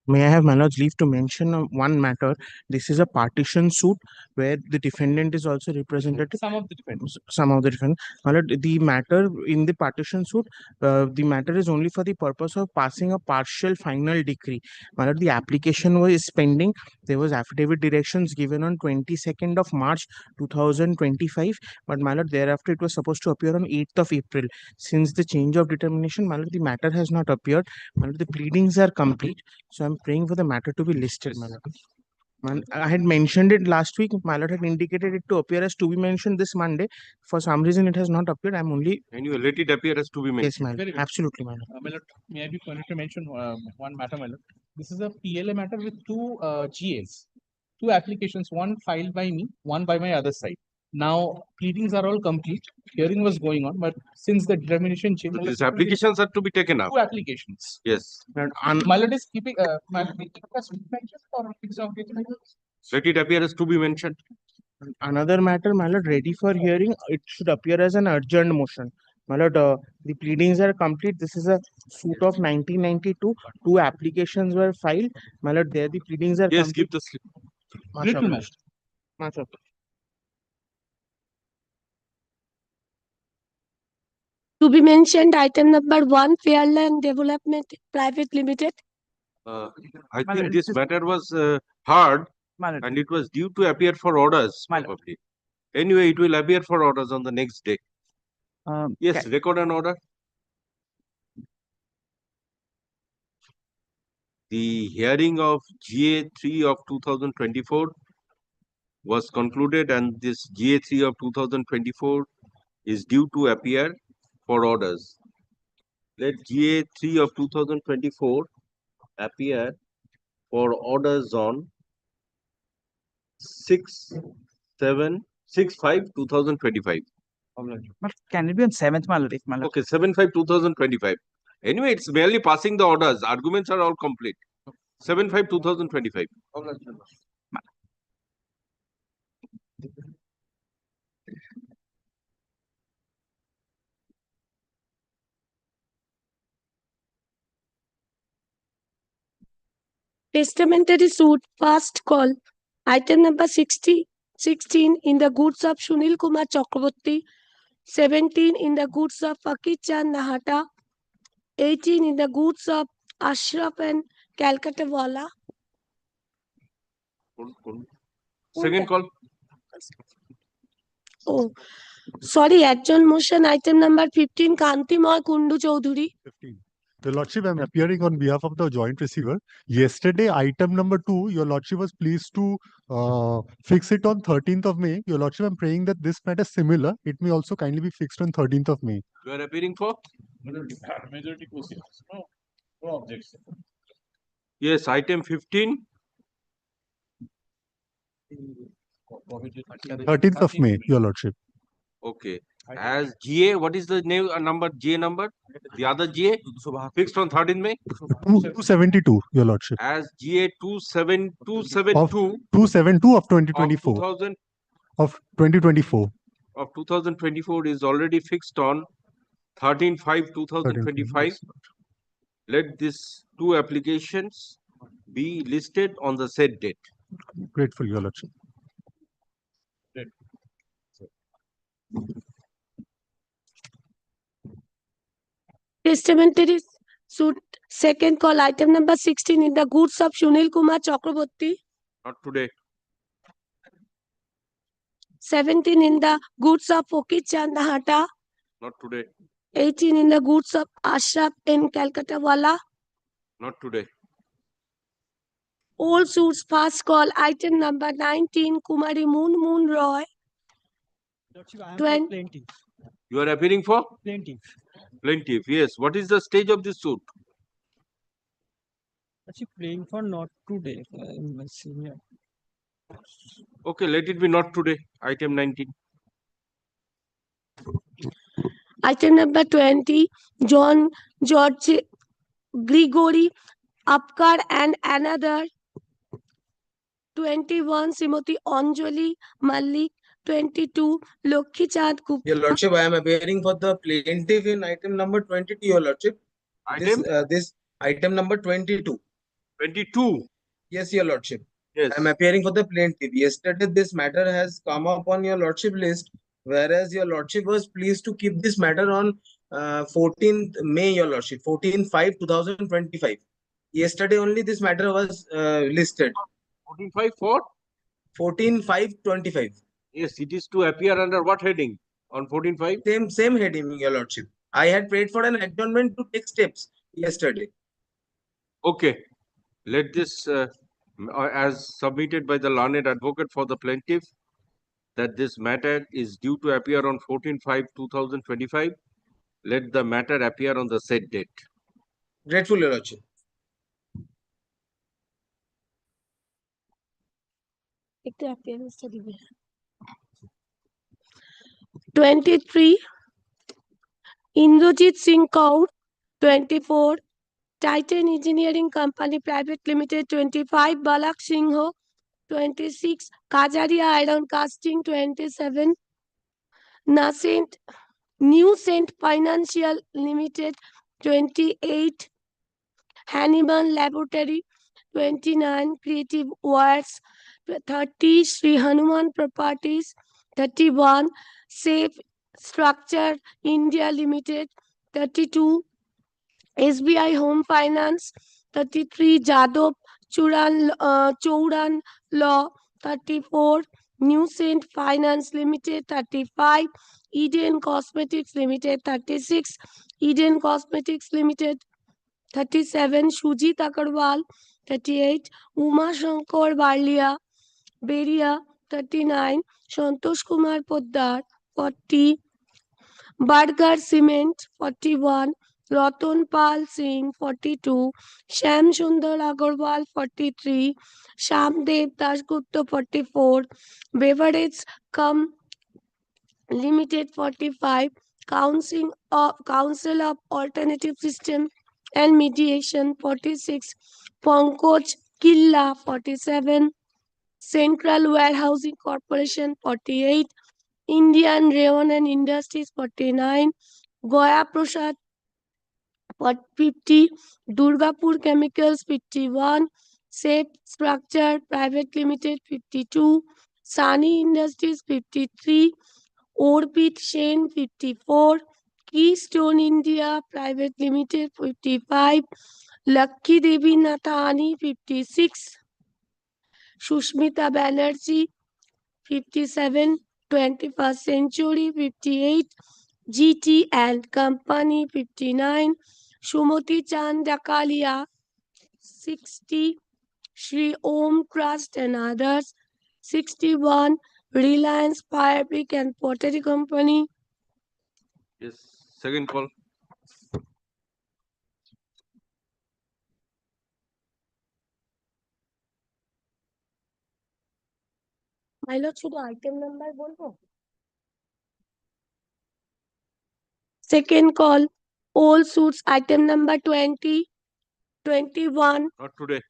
May I have my lord's leave to mention one matter? This is a partition suit where the defendant is also represented.
Some of the defendants.
Some of the defendants. My lord, the matter in the partition suit, the matter is only for the purpose of passing a partial final decree. My lord, the application was pending. There was affidavit directions given on 22nd of March 2025. But my lord, thereafter it was supposed to appear on 8th of April. Since the change of determination, my lord, the matter has not appeared. My lord, the pleadings are complete. So I'm praying for the matter to be listed, my lord. I had mentioned it last week. My lord had indicated it to appear as to be mentioned this Monday. For some reason, it has not appeared. I'm only.
Anyway, let it appear as to be mentioned.
Yes, my lord.
Very good.
Absolutely, my lord.
My lord, may I be permitted to mention one matter, my lord? This is a PLA matter with two GAs, two applications, one filed by me, one by my other side. Now, pleadings are all complete. Hearing was going on, but since the determination changed,
These applications are to be taken up.
two applications.
Yes.
My lord is keeping my lord, as mentioned or fixed of
Let it appear as to be mentioned.
Another matter, my lord, ready for hearing. It should appear as an adjourned motion. My lord, the pleadings are complete. This is a suit of 1992. Two applications were filed. My lord, there the pleadings are
Yes,
complete.
give the slip.
Much
Little
obliged. Much obliged.
To be mentioned, item number 1, Fairland Development Private Limited.
I think this matter was heard and it was due to appear for orders probably. Anyway, it will appear for orders on the next day. Yes, record an order. The hearing of GA 3 of 2024 was concluded and this GA 3 of 2024 is due to appear for orders. Let GA 3 of 2024 appear for orders on 6/5/2025.
Can it be on 7th, my lord?
Okay, 7/5/2025. Anyway, it's merely passing the orders. Arguments are all complete. 7/5/2025.
Testamentary suit, first call. Item number 16 in the goods of Sunil Kumar Chakraborty, 17 in the goods of Fakir Chand Nahata, 18 in the goods of Ashraf and Calcutta Wala.
Second call.
Oh, sorry, adjourn motion, item number 15, Kantimay Kundu Chaudhuri.
15. Your Lordship, I'm appearing on behalf of the joint receiver. Yesterday, item number 2, Your Lordship was pleased to fix it on 13th of May. Your Lordship, I'm praying that this matter is similar. It may also kindly be fixed on 13th of May.
You are appearing for?
Majority question. No objection.
Yes, item 15.
13th of May, Your Lordship.
Okay. As GA, what is the name number? GA number? The other GA fixed on 13th May?
272, Your Lordship.
As GA 272
Of 272 of 2024. Of 2024.
Of 2024 is already fixed on 13/5/2025. Let these two applications be listed on the said date.
Grateful, Your Lordship.
Testamentary suit, second call, item number 16 in the goods of Sunil Kumar Chakraborty,
Not today.
17 in the goods of Fakir Chand Nahata,
Not today.
18 in the goods of Ashraf and Calcutta Wala.
Not today.
All suits, first call, item number 19, Kumari Moon Roy.
Plaintiff.
You are appearing for?
Plaintiff.
Plaintiff, yes. What is the stage of this suit?
Actually, playing for not today.
Okay, let it be not today. Item 19.
Item number 20, John George Grigory Apkar and another. 21, Srimati Anjali Malik. 22, Lokhi Chand Gupta.
Your Lordship, I am appearing for the plaintiff in item number 22, Your Lordship.
Item?
This item number 22.
22.
Yes, your lordship.
Yes.
I am appearing for the plaintiff. Yesterday, this matter has come up on your lordship list, whereas your lordship was pleased to keep this matter on 14th May, your lordship, 14/5/2025. Yesterday only this matter was listed.
14.5 for?
14/5/25.
Yes, it is to appear under what heading on 14.5?
Same heading, your lordship. I had prayed for an adjournment to take steps yesterday.
Okay. Let this, as submitted by the learned advocate for the plaintiff, that this matter is due to appear on 14/5/2025. Let the matter appear on the said date.
Grateful, your lordship.
একটু appearance-টা দিবে। 23 Indrajit Singh Kaur, 24 Titan Engineering Company Private Limited, 25 Balak Singh, 26 Kajaria Iron Casting, 27 Nascent New Saint Financial Limited, 28 Hannibal Laboratory, 29 Creative Works, 30 Sri Hanuman Properties, 31 Safe Structure India Limited, 32 SBI Home Finance, 33 Jadov Chouran Law, 34 New Saint Finance Limited, 35 Eden Cosmetics Limited, 36 Eden Cosmetics Limited, 37 Sujit Agarwal, 38 Uma Shankar Barlia Beria, 39 Santosh Kumar Poddar, 40 Bargar Cement, 41 Ratan Pal Singh, 42 Sham Sundar Agarwal, 43 Shamdev Dasgupta, 44 Beverage Cum Limited, 45 Council of Alternative System and Mediation, 46 Pankaj Killa, 47 Central Warehousing Corporation, 48 Indian Rayon and Industries, 49 Goya Prasad, 50 Durgapur Chemicals, 51 Safe Structure Private Limited, 52 Sani Industries, 53 Orbit Shen, 54 Keystone India Private Limited, 55 Lakhi Devi Nathani, 56 Sushmita Banerjee, 57 21st Century, 58 GT and Company, 59 Shumati Chand Dakalia, 60 Sri Om Trust and others, 61 Reliance Fabric and Pottery Company.
Yes. Second call.
My lord, শুধু item number বলবো? Second call, all suits item number 20, 21,
Not today.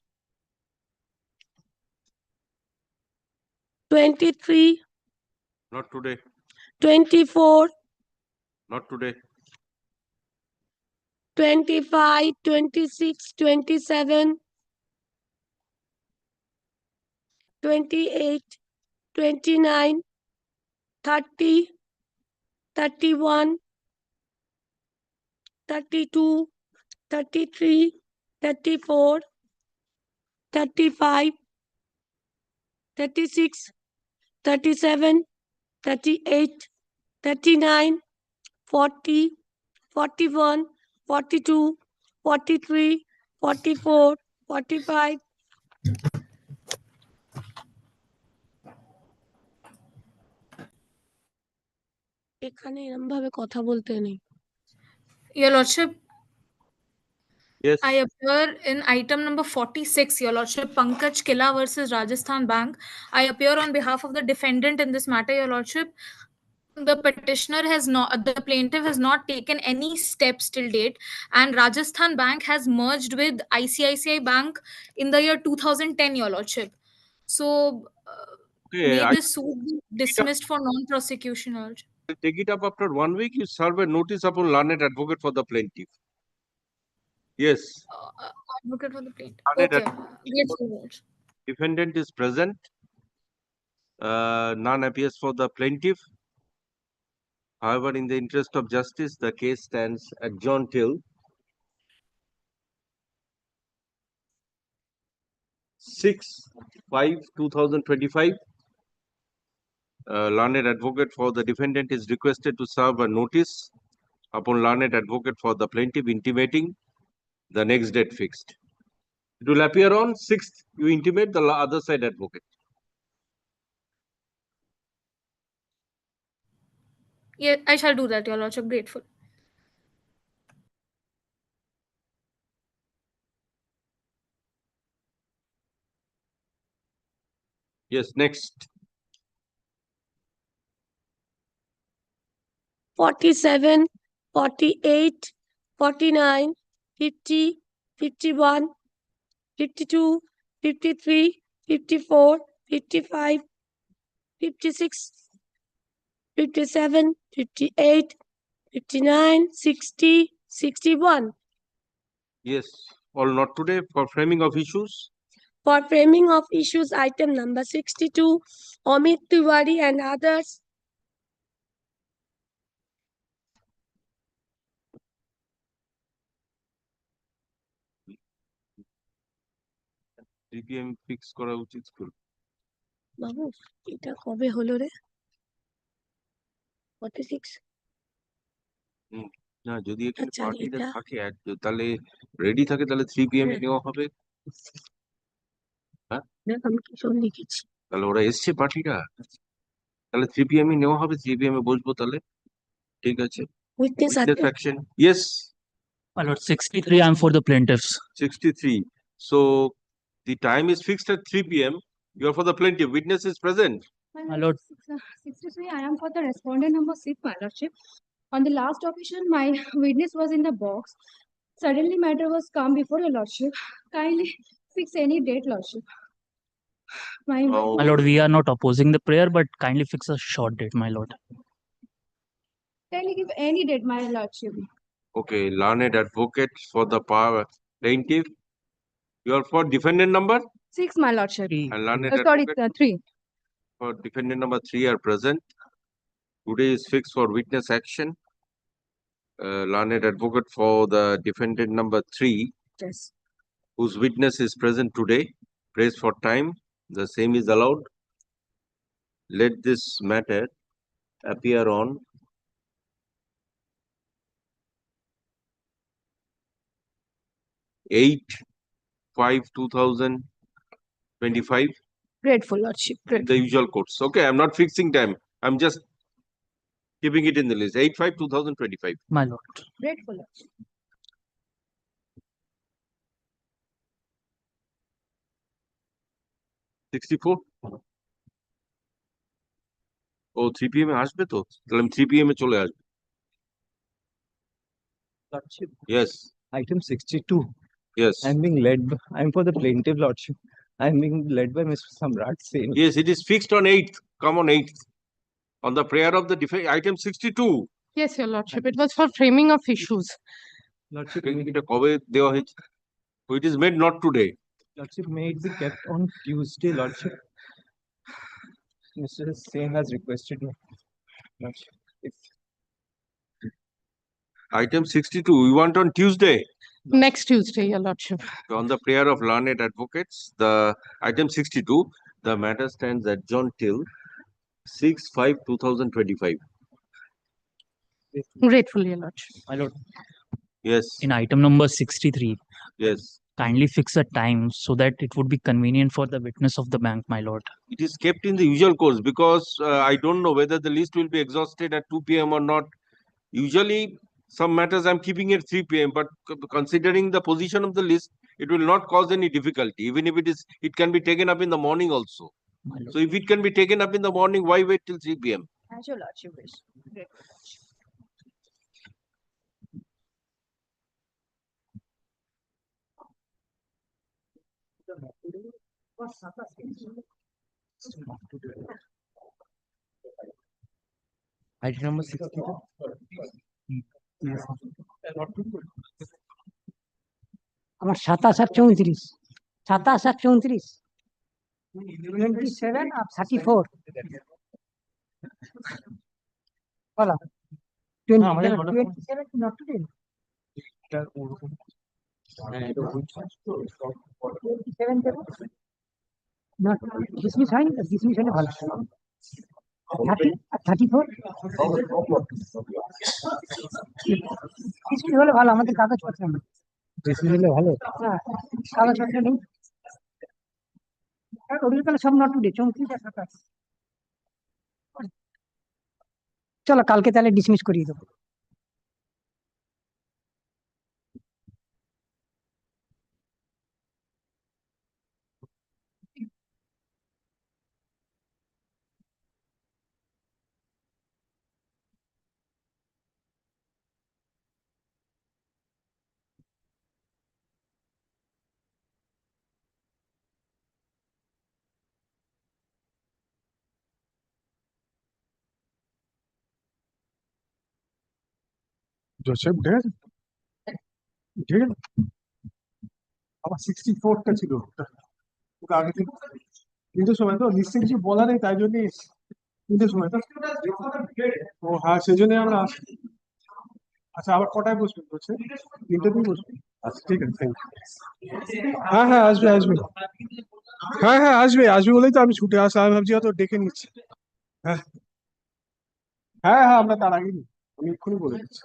23,
Not today.
24,
Not today.
25, 26, 27, 28, 29, 30, 31, 32, 33, 34, 35, 36, 37, 38, 39, 40, 41, 42, 43, 44, 45. এখানে এরকম ভাবে কথা বলতে নেই।
Your Lordship,
Yes.
I appear in item number 46, Your Lordship, Pankaj Killa versus Rajasthan Bank. I appear on behalf of the defendant in this matter, Your Lordship. The plaintiff has not taken any steps till date, and Rajasthan Bank has merged with ICICI Bank in the year 2010, Your Lordship. So,
Okay,
may
I
this suit be dismissed for non-prosecution, Your Lordship.
take it up after 1 week. You serve a notice upon learned advocate for the plaintiff. Yes.
Advocate for the plaintiff.
Learned
Okay.
advocate
Grateful,
for
Your Lordship.
defendant is present. None appears for the plaintiff. However, in the interest of justice, the case stands adjourned till 6/5/2025. Learned advocate for the defendant is requested to serve a notice upon learned advocate for the plaintiff intimating the next date fixed. It will appear on 6th. You intimate the other side advocate.
Yeah, I shall do that, Your Lordship. Grateful.
Yes, next.
47, 48, 49, 50, 51, 52, 53, 54, 55, 56, 57, 58, 59, 60, 61.
Yes, all not today for framing of issues.
For framing of issues, item number 62, Amit Tiwari and others.
CPM fix করা উচিত ছিল।
বাবু এটা কবে হলো রে 46
না যদি এখানে
আচ্ছা,
পার্টিটা
এটা-
থাকে তাহলে রেডি থাকে তাহলে 3 PM এ নেওয়া হবে। হ্যাঁ
দেখ আমি কি সব লিখেছি
তাহলে ওরা এসছে পার্টিটা তাহলে 3 PM এ নেওয়া হবে 3 PM এ বসবো তাহলে ঠিক আছে
উইটনেস
witness
আছে
action yes
My lord, 63, I'm for the plaintiffs.
63 so the time is fixed at 3 PM you are for the plaintiff witness is present
My lord,
63, I am for the respondent number 6, my lordship. On the last occasion, my witness was in the box. Suddenly, matter was come before your lordship. Kindly fix any date, lordship. My
my lord, we are not opposing the prayer, but kindly fix a short date, my lord.
kindly give any date, my lordship.
okay learned advocate for the plaintiff you are for defendant number
6, my lordship.
and learned
Sorry,
advocate
3.
for defendant number 3 are present today is fixed for witness action learned advocate for the defendant number 3
Yes.
whose witness is present today prays for time the same is allowed let this matter appear on 8/5/2025
Grateful, lordship. Grateful.
the usual courts okay I'm not fixing time I'm just keeping it in the list 8/5/2025
My lord.
Grateful, lordship.
64 O 3 PM এ আসবে তো তাহলে আমি 3 PM এ চলে আসবো
Lordship,
yes
item 62.
yes
I'm for the plaintiff, Lordship. I'm being led by Mr. Samrat Singh.
yes it is fixed on 8th come on 8th on the prayer of the item 62
Yes, your lordship. It was for framing of issues.
Lordship,
এটা কবে দেওয়া হয়েছে it is made not today
Lordship, may it be kept on Tuesday, Lordship. Mr. Singh has requested me. Lordship, if
item 62 we want on Tuesday
Next Tuesday, your lordship.
on the prayer of learned advocates the item 62 the matter stands adjourned till 6/5/2025
Grateful, your lordship.
My lord,
yes
in item number 63,
yes
kindly fix a time so that it would be convenient for the witness of the bank, my lord.
it is kept in the usual course because I don't know whether the list will be exhausted at 2 PM or not. Usually, some matters I'm keeping at 3 PM, but considering the position of the list, it will not cause any difficulty. Even if it can be taken up in the morning also. So if it can be taken up in the morning, why wait till 3 PM?
As your lordship wish. Grateful.
item number 62.
আমার 27 আর 34, 27 আর 34, 27 আর 34 বলো, 27 not today, 27 দেবো, not dismiss হয়নি তো, dismiss হলে ভালো, 30 আর 34 dismiss হলে ভালো, আমাদের কাগজপত্র নেই, dismiss হলে ভালো, হ্যাঁ কাগজপত্র নেই, ওগুলো তাহলে সব not today, 34 আর 27, চলো কালকে তাহলে ডিসমিস করিয়ে দেবো।
Joseph, dead? আমার 64টা ছিল, ওকে আগে থেকে কিন্তু সময় তো নিশ্চয়ই কিছু বলা নেই, তাই জন্য কিন্তু সময় তো, ও হ্যাঁ সেই জন্য আমরা আচ্ছা আবার কটায় বসবেন বলছে, তিনটেতেই বসবেন, আচ্ছা ঠিক আছে, থ্যাংক ইউ। হ্যাঁ হ্যাঁ আসবে আসবে, হ্যাঁ হ্যাঁ আসবে আসবে বলেই তো আমি ছুটে আসলাম, আমি ভাবছি হয়তো ডেকে নিচ্ছি। হ্যাঁ হ্যাঁ হ্যাঁ আমরা তার আগেই আমি এক্ষুনি বলে দিচ্ছি।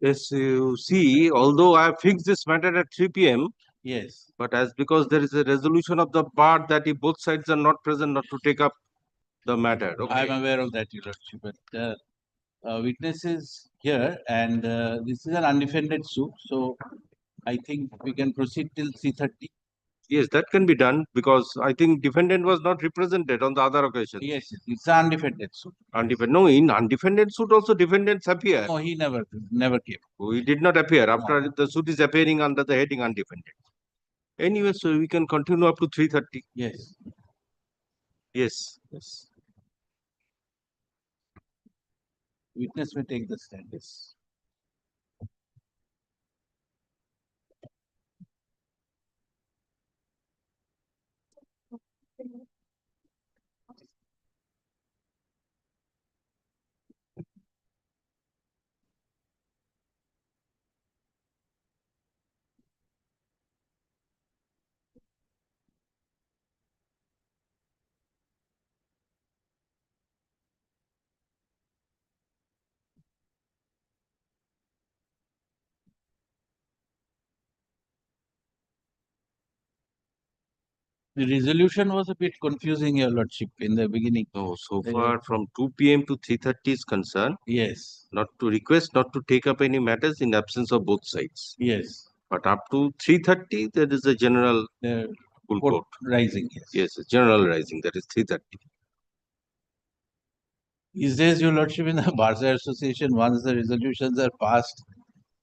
Yes, you see, although I have fixed this matter at 3 p.m.
Yes.
But as because there is a resolution of the bar that if both sides are not present, not to take up the matter. Okay.
I am aware of that, Your Lordship, but witness is here and this is an undefended suit. So I think we can proceed till 3:30.
Yes, that can be done because I think defendant was not represented on the other occasion.
Yes, it's an undefended suit.
Undefended. No, in undefended suit also defendants appear.
No, he never came.
He did not appear after the suit is appearing under the heading undefended. Anyway, so we can continue up to 3:30.
Yes.
Yes.
Yes. Witness may take the stand. Yes. The resolution was a bit confusing, Your Lordship, in the beginning.
No, so far from 2 p.m. to 3:30 is concerned.
Yes.
Not to request, not to take up any matters in absence of both sides.
Yes.
But up to 3:30, there is a general full court
rising. Yes.
Yes, a general rising. That is 3:30.
These days, Your Lordship, in the Bar Association, once the resolutions are passed,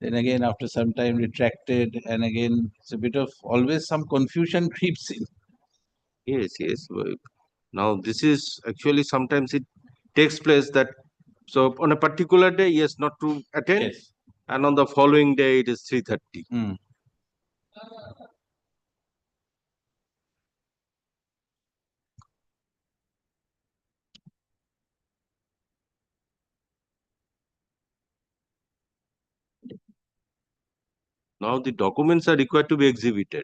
then again after some time retracted, and again it's a bit of always some confusion creeps in.
Yes, yes. Now this is actually sometimes it takes place that so on a particular day, yes, not to attend,
Yes.
and on the following day it is 3:30. Now the documents are required to be exhibited.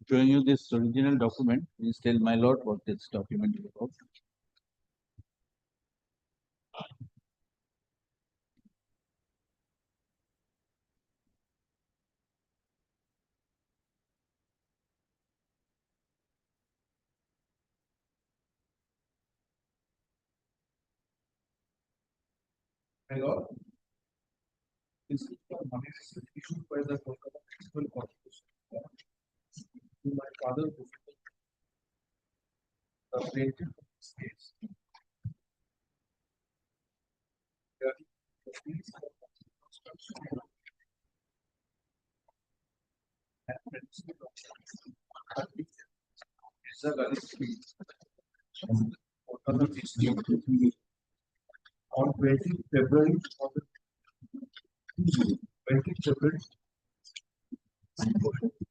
Showing you this original document, please tell my lord what this document is about.
My lord, this is the money issued by the Kolkata Municipal Corporation to my father, the plaintiff in this case. The fees for construction
On 20 February 20 February.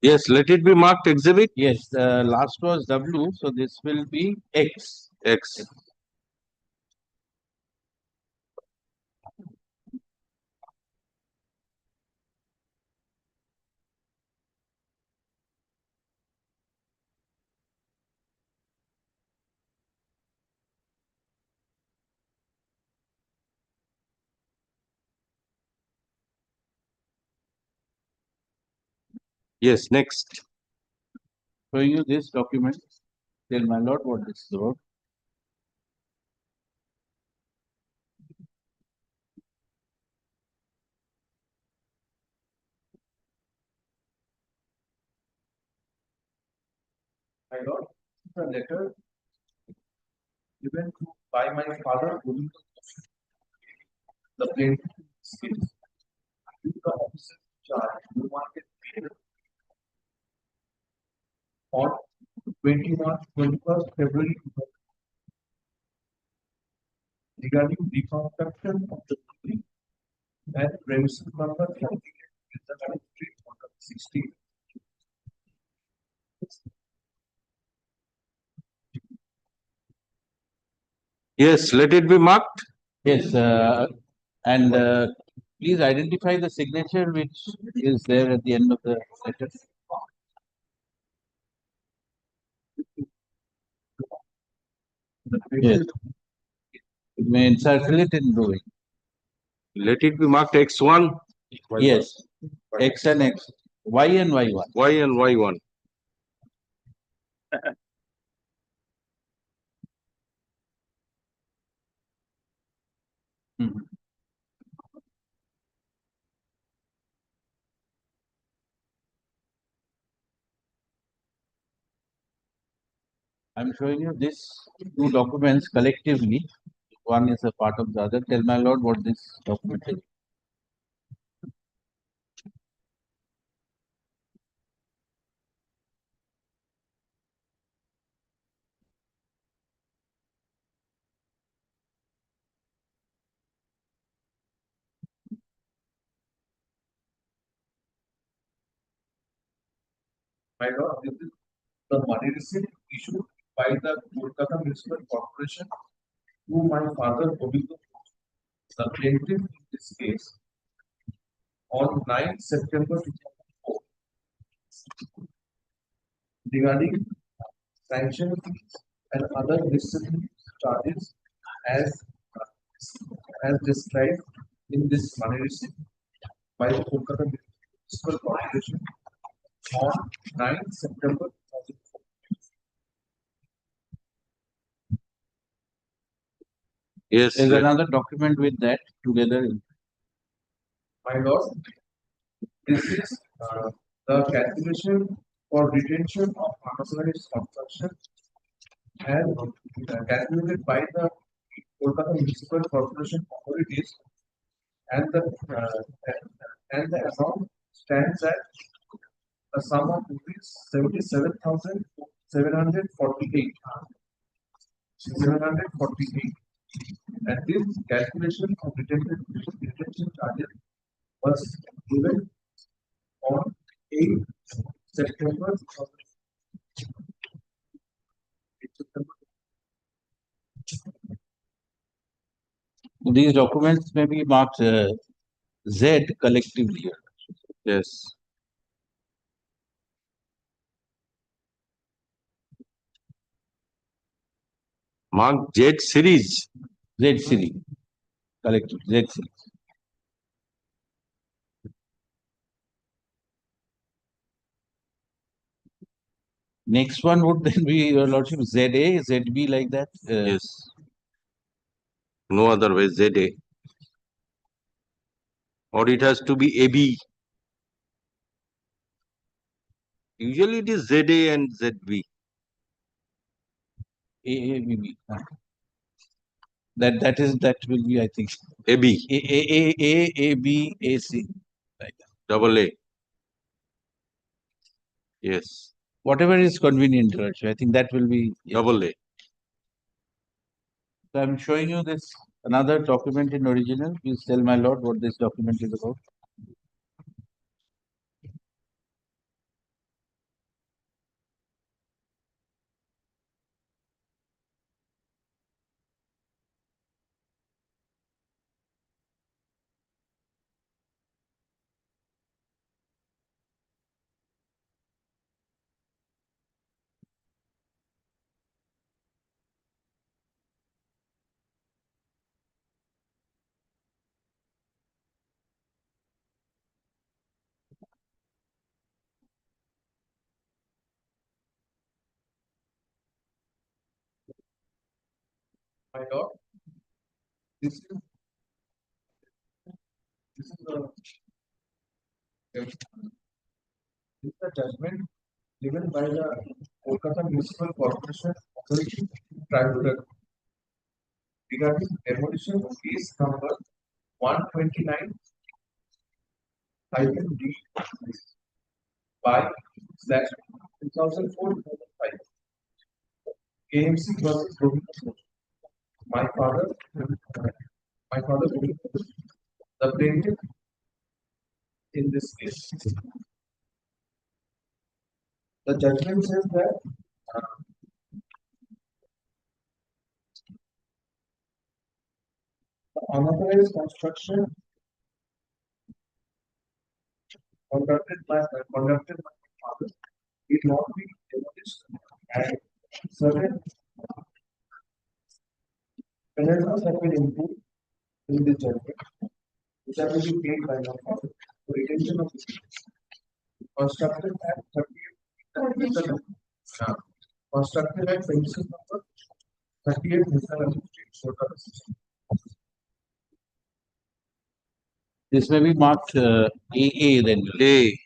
Yes, let it be marked exhibit.
Yes, the last was W, so this will be X.
X. Yes, next.
Show you this document. Tell my lord what this is about.
My lord, the letter given by my father, the plaintiff case, the officer in charge, who wanted paid on 21st February 2000, regarding reconstruction of the building and premises number 48 with the current street number 16.
Yes, let it be marked.
Yes, and please identify the signature which is there at the end of the letter. Yes. It may circulate in drawing.
Let it be marked X1.
Yes, X and X, Y and Y1.
Y and Y1.
I'm showing you these two documents collectively. One is a part of the other. Tell my lord what this document is.
My lord, this is the money receipt issued by the Kolkata Municipal Corporation to my father, Govinda, the plaintiff in this case, on 9 September 2004, regarding sanction fees and other disciplinary charges as described in this money receipt by the Kolkata Municipal Corporation on 9 September 2004.
Yes.
There's another document with that together.
My lord, this is the calculation for retention of unauthorized construction and calculated by the Kolkata Municipal Corporation authorities, and the amount stands at a sum of rupees 77,748. 748. And this calculation of retention charges was given on 8 September 2000.
These documents may be marked Z collectively.
Yes. Mark Z series.
Z series. Collective Z series. Next one would then be, your lordship, ZA, ZB, like that.
Yes. No other way, ZA. Or it has to be AB. Usually it is ZA and ZB.
AABB. That will be, I think,
AB.
A B A C. Like that.
Double A.
Yes. Whatever is convenient, Your Lordship. I think that will be double A. So I'm showing you this another document in original. Please tell my lord what this document is about.
My lord, this is the this is the judgment given by the Kolkata Municipal Corporation Authority Tribunal regarding demolition of case number 129 D by slash 2004-2005 KMC versus Govind. My father, the plaintiff in this case. The judgment says that the unauthorized construction conducted by my father did not be demolished and certain penalties have been imposed in the judgment, which are to be paid by my father for retention of the constructed at 38 constructed at premises number 38 Mr. Street, Kolkata.
This may be marked AA then. A.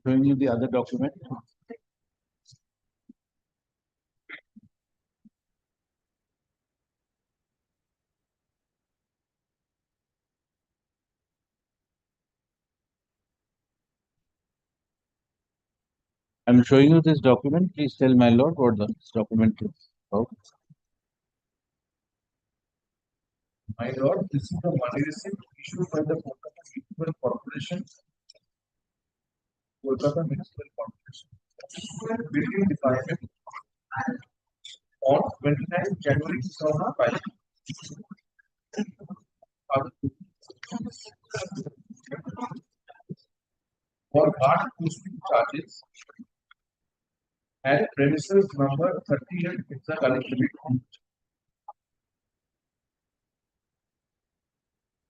Showing you the other document. I'm showing you this document. Please tell my lord what this document is about.
My lord, this is the money receipt issued by the Kolkata Municipal Corporation. Kolkata Municipal Corporation. Building Department on 29 January 2005. For guard posting charges at premises number 38 Pizza Collective.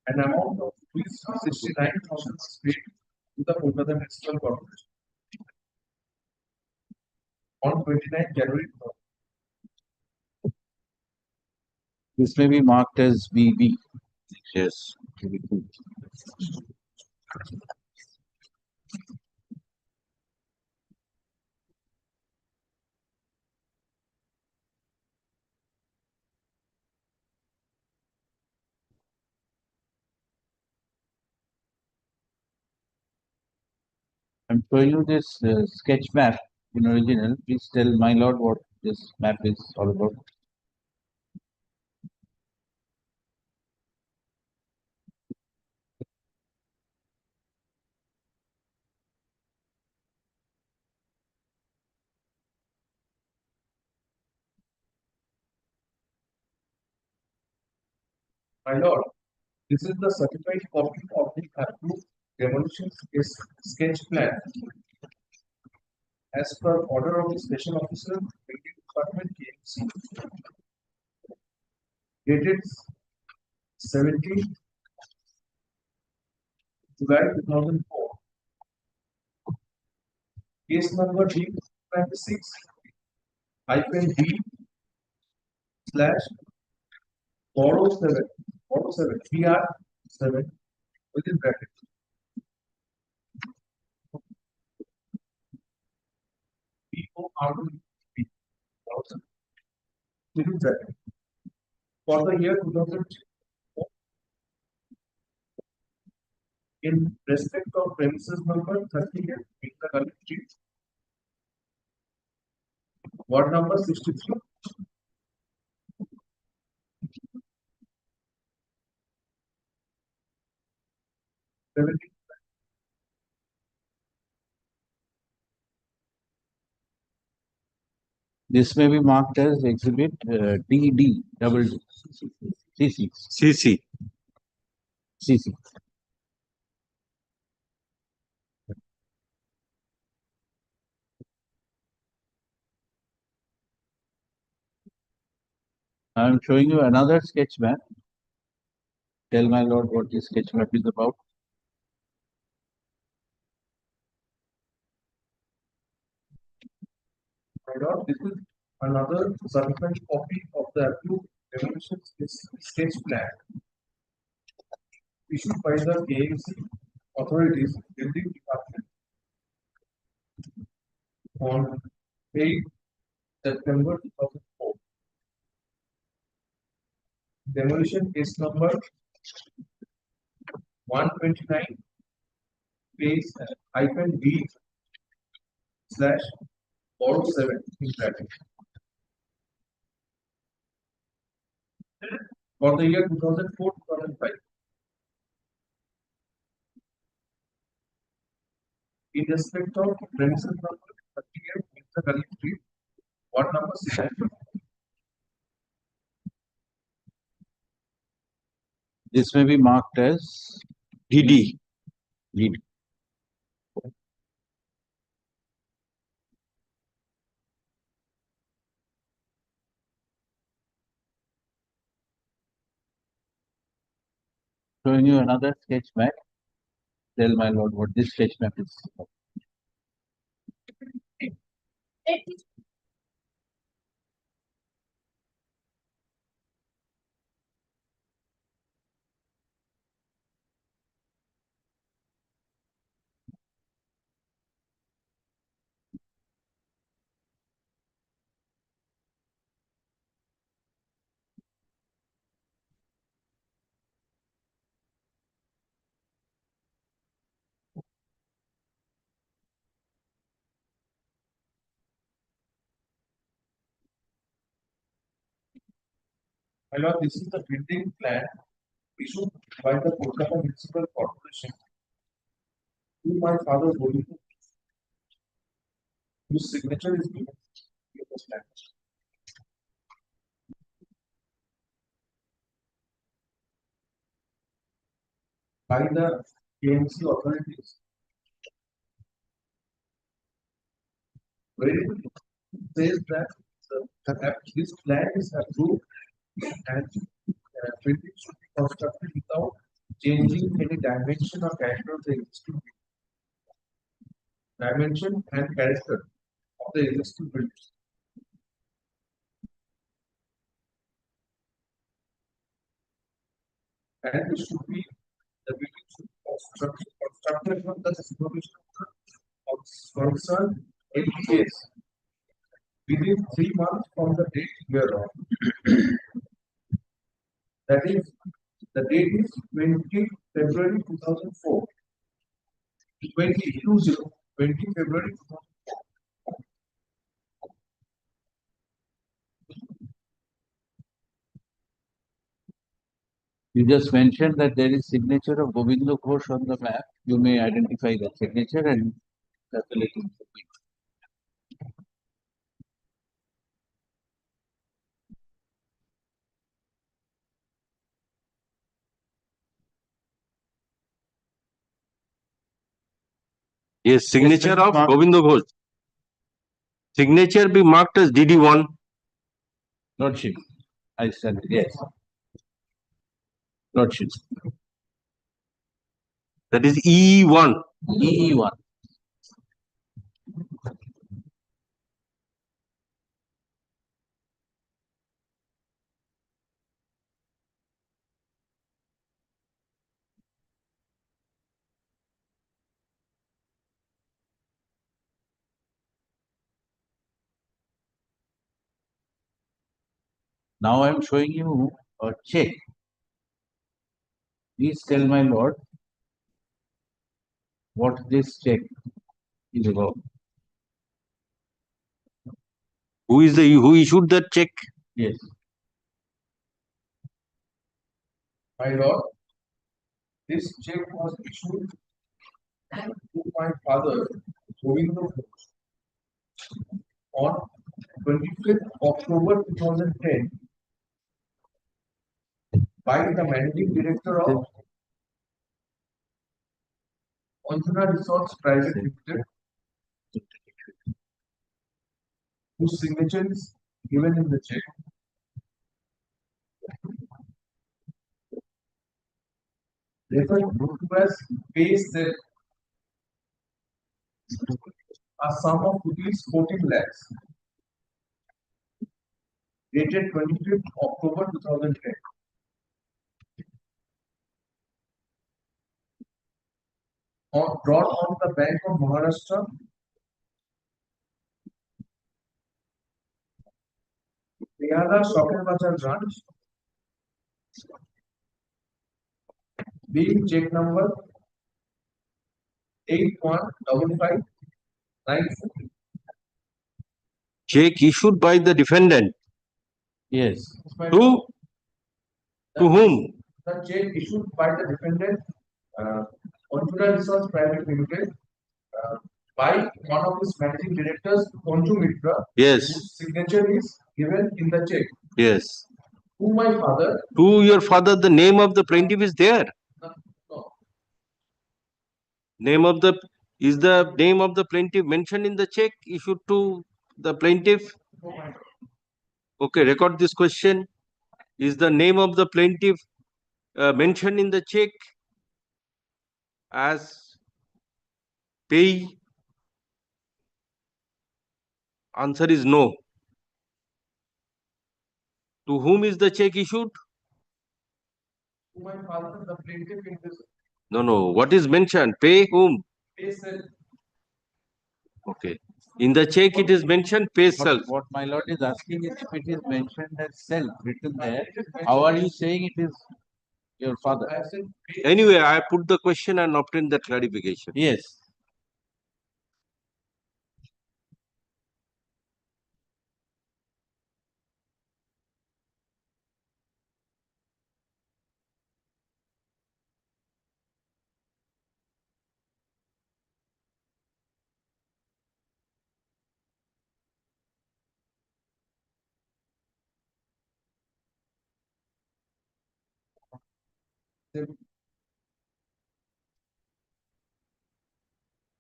An amount of rupees 69,000 was paid to the Kolkata Municipal Corporation on 29 January.
This may be marked as BB. Yes. I'm showing you this sketch map in original. Please tell my lord what this map is all about.
My lord, this is the certified copy of the approved demolition sketch plan as per order of the Special Officer, Building Department KMC, dated 17 July 2004. Case number D26 hyphen D slash 407 BR7 within bracket. PORB within bracket. for the year 2004 in respect of premises number 38 in the Gully Street, ward number 63.
This may be marked as exhibit DD, double D, CC.
CC.
CC. I am showing you another sketch map. Tell my lord what this sketch map is about.
My lord, this is another certified copy of the approved demolition sketch plan issued by the AMC authorities building department on 8 September 2004. Demolition case number 129 phase -B slash 407 in bracket. For the year 2004-2005. In respect of premises number 38 Mr. Gully Street, ward number 6.
This may be marked as
DD.
DD. Showing you another sketch map. Tell my lord what this sketch map is about.
My lord, this is the building plan issued by the Kolkata Municipal Corporation to my father Goli, whose signature is given in the plan. By the KMC authorities, where it says that this plan is approved and building should be constructed without changing any dimension or character of the existing dimension and character of the existing buildings. And it should be the building should be constructed from the supervision of concerned LPAs within 3 months from the date hereof. That is, the date is 20 February 2004. 20 February 2004.
You just mentioned that there is signature of Govindo Ghosh on the map. You may identify that signature and calculate it.
Yes, signature of Govindo Ghosh. Signature be marked as DD1.
Lordship, I said yes. Lordship.
That is E1.
E1. Now I am showing you a check. Please tell my lord what this check is about.
Who issued that check?
Yes.
My lord, this check was issued to my father, Govinda Ghosh, on 25th October 2010 by the managing director of Anjuna Resorts Private Limited, whose signature is given in the check. Referred to as pay set a sum of rupees 14 lakhs, dated 25th October 2010. Drawn on the Bank of Maharashtra, Riyada Shopping Bazar branch, being check number 815594.
Check issued by the defendant.
Yes.
To whom?
The check issued by the defendant, Anjuna Resorts Private Limited, by one of his managing directors, Anju Mitra,
Yes.
whose signature is given in the check.
Yes.
To my father.
To your father, the name of the plaintiff is there.
No.
Is the name of the plaintiff mentioned in the check issued to the plaintiff? Okay, record this question. Is the name of the plaintiff mentioned in the check as payee? Answer is no. To whom is the check issued?
To my father, the plaintiff in this.
No. What is mentioned? Pay whom?
Pay self.
Okay. In the check, it is mentioned pay self.
What my lord is asking is if it is mentioned as self written there, how are you saying it is your father?
Anyway, I put the question and obtained the clarification.
Yes.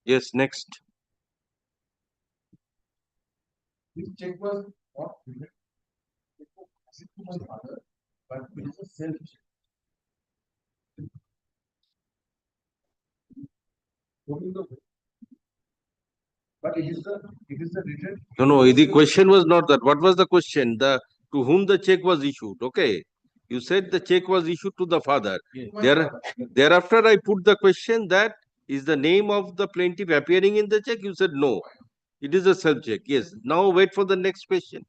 Yes, next.
This check was not given to my father, but it is a self check. But it is the written.
No, the question was not that. What was the question? To whom the check was issued. Okay. You said the check was issued to the father.
Yes.
Thereafter, I put the question that is the name of the plaintiff appearing in the check? You said no. It is a self check. Yes. Now wait for the next question.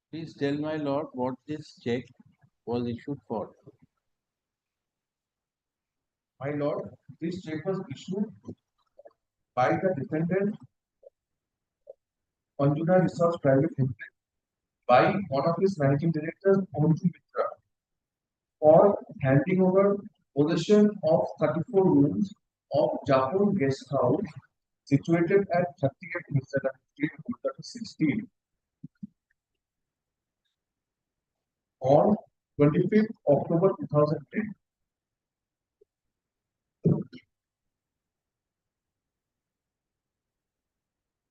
Please tell my lord what this check was issued for.
My lord, this check was issued by the defendant, Anjuna Resorts Private Limited, by one of his managing directors, Anju Mitra, for handing over possession of 34 rooms of Japur Guest House situated at 38 Mr. Street, Calcutta 16 on 25th October 2010.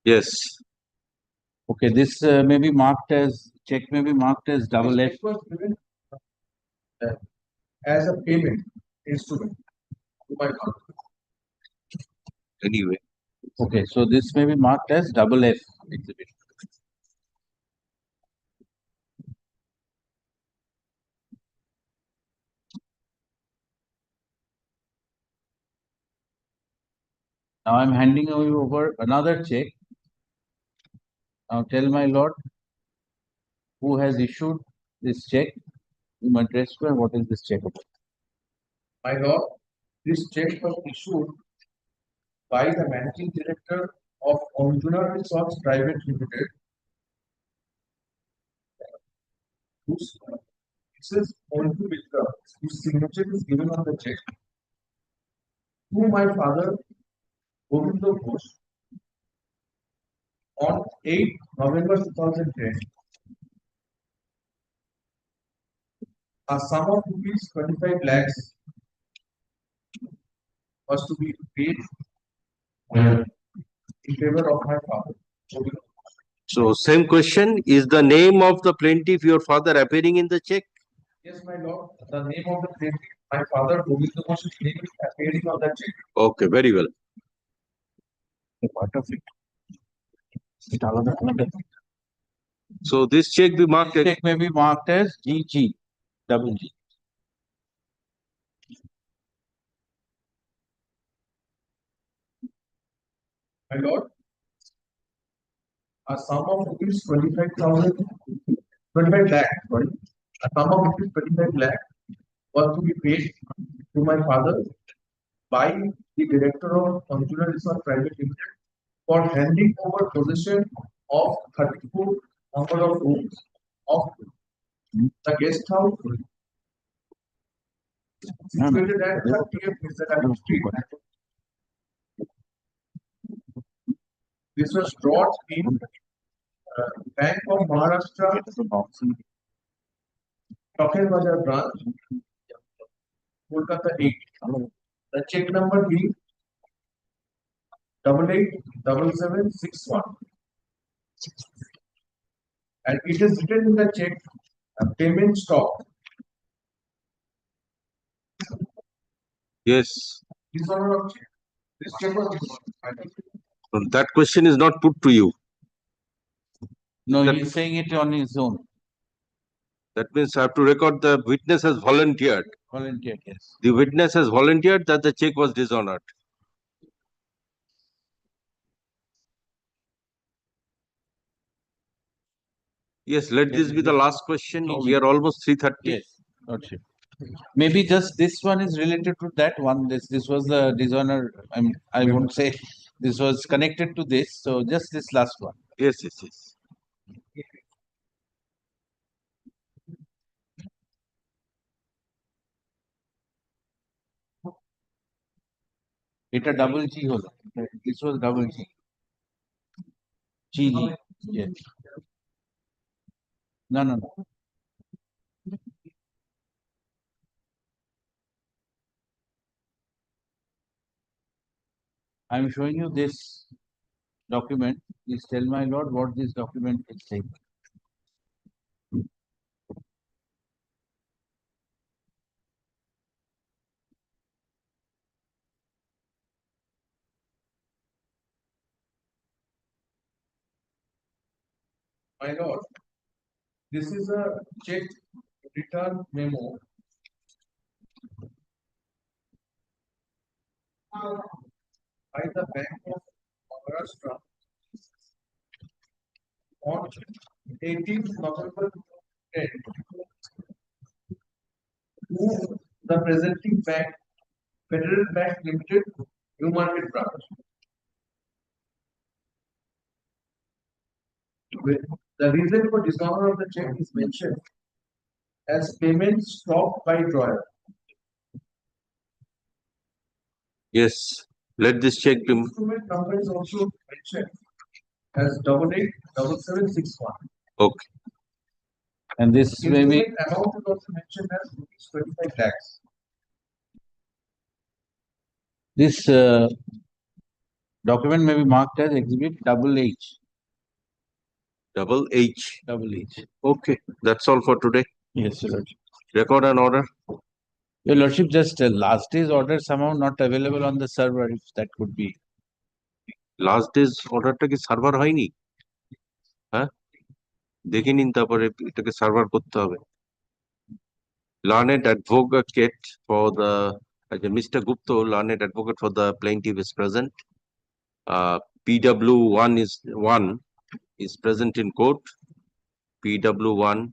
Yes.
Okay, this may be marked as check may be marked as double F.
This check was given as a payment instrument to my father.
Anyway.
Okay, so this may be marked as double F exhibit. Now I'm handing you over another check Now tell my lord who has issued this check. You must address to what is this check about?
My lord, this check was issued by the managing director of Onjuna Resorts Private Limited, whose Mrs. Onju Mitra, whose signature is given on the check, to my father, Govinda Ghosh, on 8 November 2010, a sum of rupees 25 lakhs was to be paid in favor of my father.
So same question, is the name of the plaintiff, your father, appearing in the check?
Yes, my lord, the name of the plaintiff, my father, Govinda Ghosh's name is appearing on the check.
Okay, very well.
A part of it.
So this check be marked.
This check may be marked as GG, double G.
My lord, a sum of rupees 25,000, 25 lakh, sorry, a sum of rupees 25 lakh was to be paid to my father by the director of Onjuna Resort Private Limited for handing over possession of 34 number of rooms of the guest house situated at 30th Mr. Street. This was brought in Bank of Maharashtra, Token Bazaar branch, Kolkata 8. The check number being 887761. And it is written in the check, payment stop.
Yes.
Dishonor of check. This check was dishonored.
So that question is not put to you.
No, he is saying it on his own.
That means I have to record the witness has volunteered.
Volunteered, yes.
The witness has volunteered that the check was dishonored. Yes, let this be the last question. We are almost 3:30.
Yes, Lordship. Maybe just this one is related to that one. This was the dishonor. I won't say this was connected to this. So just this last one.
Yes, yes, yes.
It a double G hola. This was double G. GG. Yes. No, no, no. I am showing you this document. Please tell my lord what this document is saying.
My lord, this is a check return memo by the Bank of Maharashtra on 18th November 2010 to the presenting bank, Federal Bank Limited, New Market branch. The reason for dishonor of the check is mentioned as payment stopped by drawer.
Yes, let this check be.
Instrument number is also mentioned as 887761.
Okay.
And this may be
Instrument amount is also mentioned as rupees 25 lakhs.
this document may be marked as exhibit double H.
Double H.
Double H.
Okay, that's all for today.
Yes, Your Lordship.
Record and order.
Your Lordship, just last day's order somehow not available on the server, if that could be.
Last day's orderটা কি server হয়নি? হ্যাঁ, দেখে নিন তারপরে এটাকে server করতে হবে। Learned advocate for the Mr. Gupta, learned advocate for the plaintiff is present. PW1 is 1. is present in court. PW1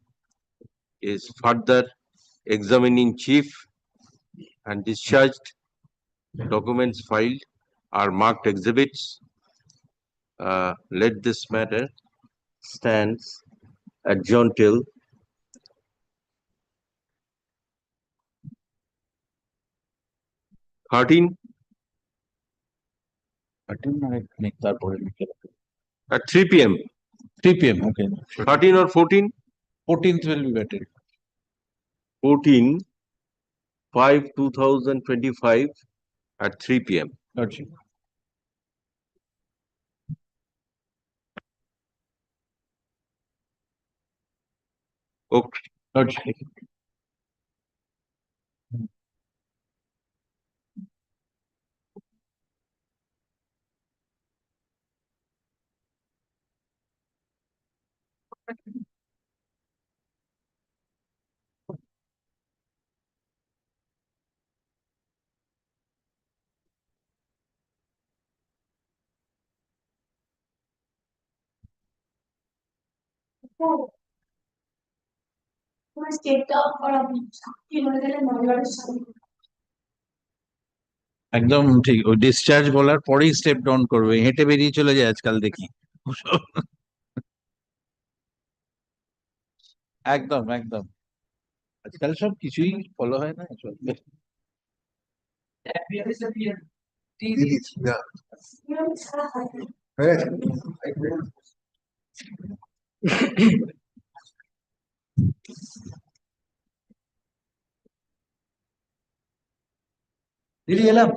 is further examining chief and discharged. Documents filed are marked exhibits. Let this matter stands adjourned till at 3 p.m.
3 p.m. Okay.
13 or 14?
14th will be better.
14/5/2025 at 3 p.m.
Gotcha.
Okay.
Gotcha. একদম ঠিক, ওই discharge বলার পরেই step down করবে, হেঁটে বেরিয়ে চলে যায় আজকাল দেখি। একদম একদম, আজকাল সব কিছুই ফলো হয় না চলবে। দিদি এলাম।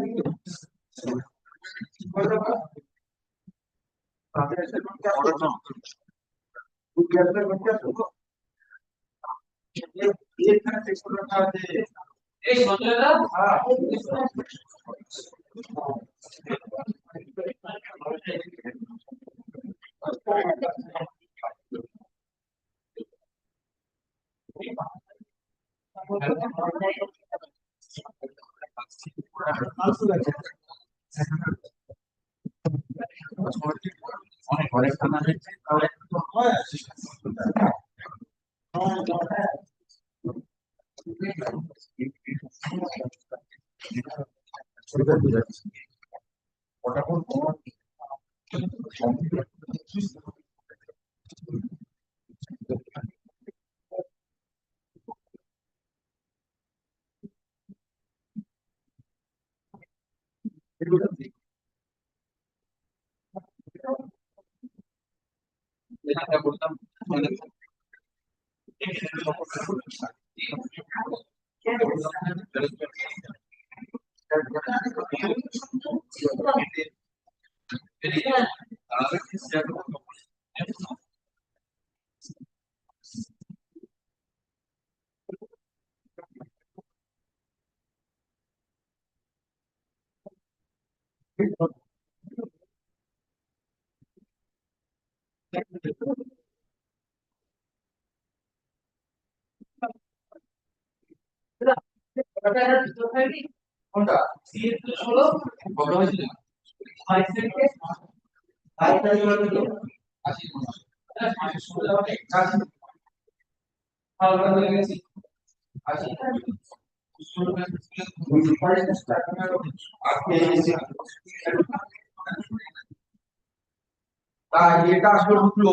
এটা আসলে ঢুকলো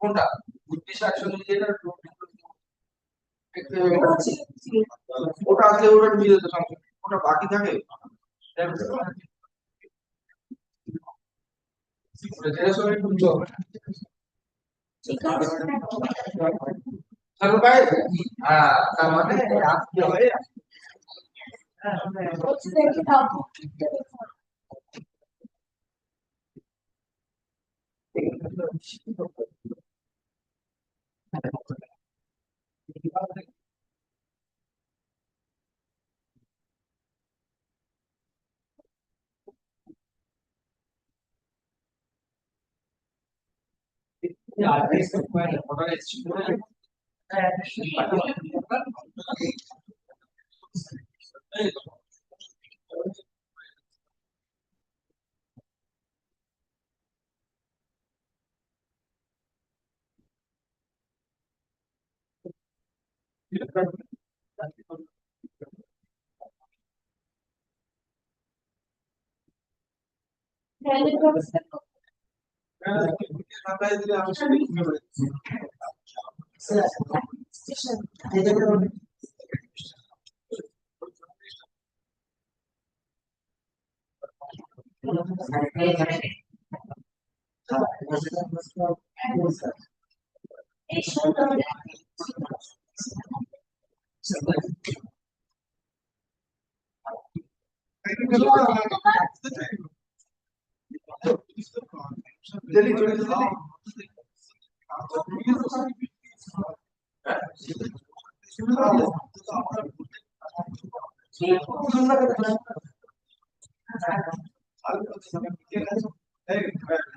কোনটা ওটা আসলে ওটা ঢুকে যেত, ওটা বাকি থাকে তার মানে আজকে হবে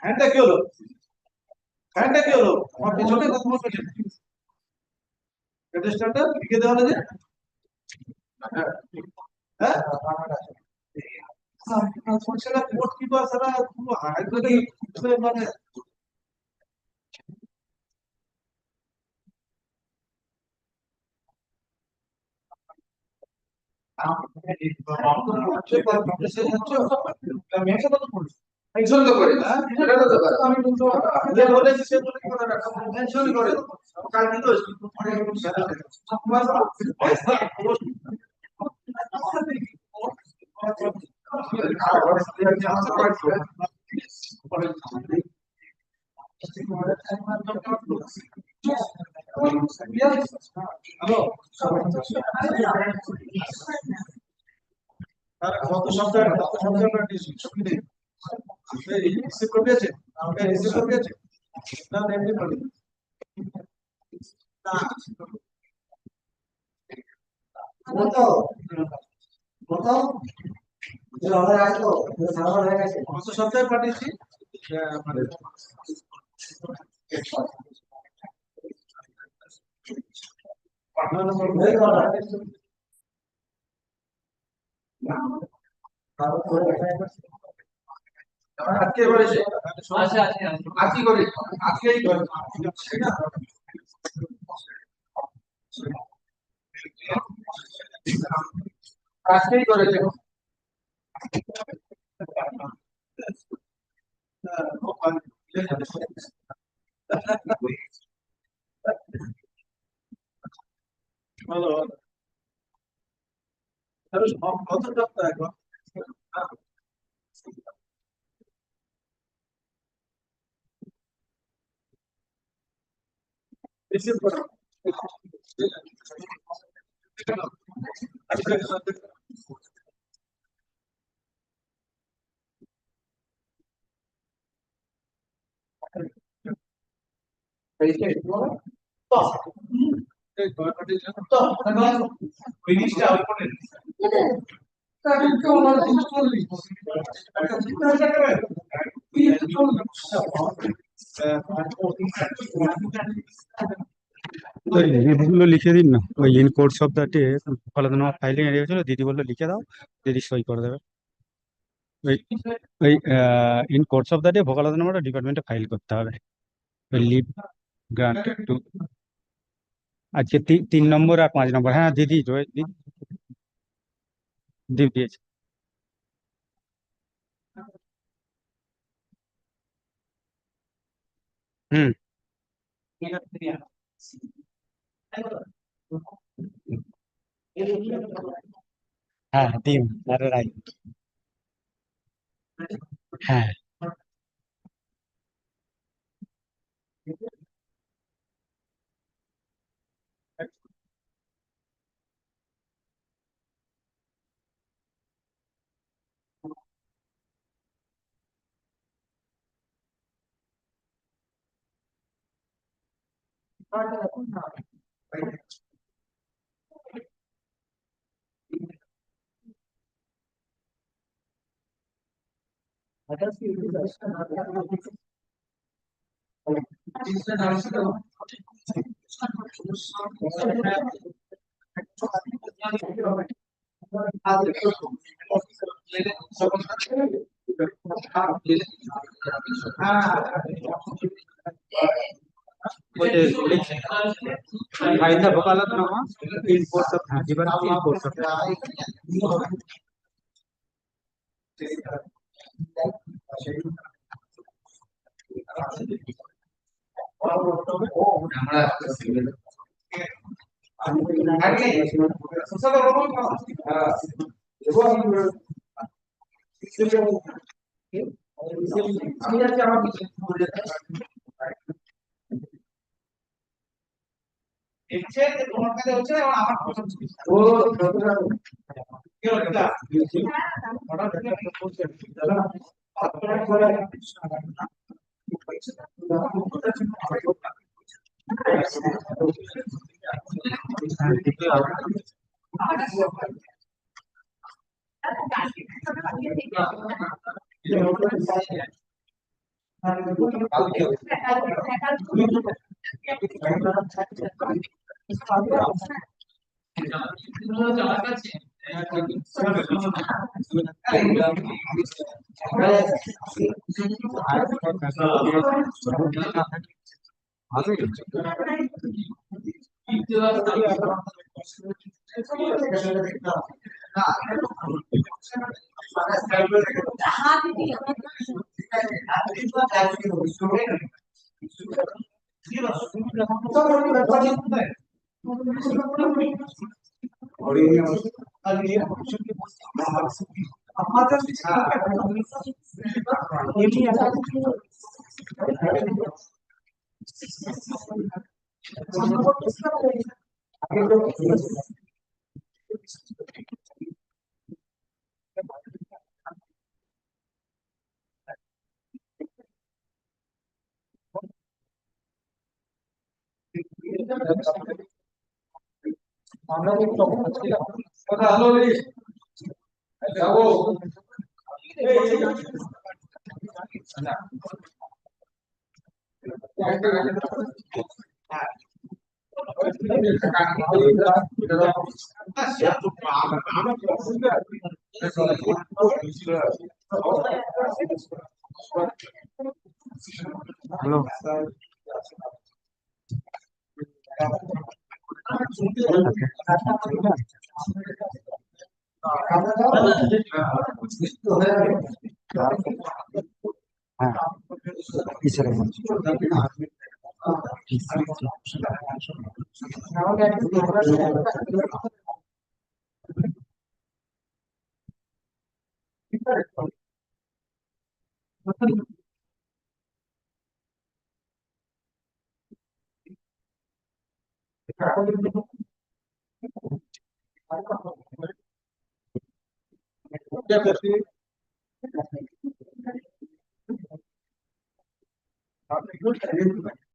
হ্যান্ডটা কি হলো? হ্যান্ডটা কি হলো? আমার পেছনে কথা বলছো কেন? রেজিস্টারটা লিখে দেওয়া হলো যে? হ্যাঁ? সেটা কোর্ট কিপার সারা পুরো হাইড্রোলিক মানে মেনশন তো করে না এটা তো করে আমি বলতো যে বলেছি সে বলে কথা রাখা মেনশন করে কাল কি দোষ হ্যালো কত সপ্তাহ রিসিভ করবে আছে রিসিভ করবে আছে না এমনি করবে কত সপ্তাহে পাঠিয়েছি মানে আজকে করেছে আজকে করে আজকেই করে আজকেই করেছে ভালো কত সপ্তাহ এখন রিসিভ করো
গুলো লিখে দিন না ওই in course of the day ফলাদিন ফাইলিং এরিয়া ছিল দিদি বললো লিখে দাও দিদি সই করে দেবে ওই ওই in course of the day ভোকালাদিন আমরা ডিপার্টমেন্টে ফাইল করতে হবে ওই লিভ গ্রান্টেড টু আজকে 3 নম্বর আর 5 নম্বর হ্যাঁ দিদি দিয়েছে হুম হ্যাঁ ডিম আর রাইট হ্যাঁ
Find the Bhagalatnama in course of given in course of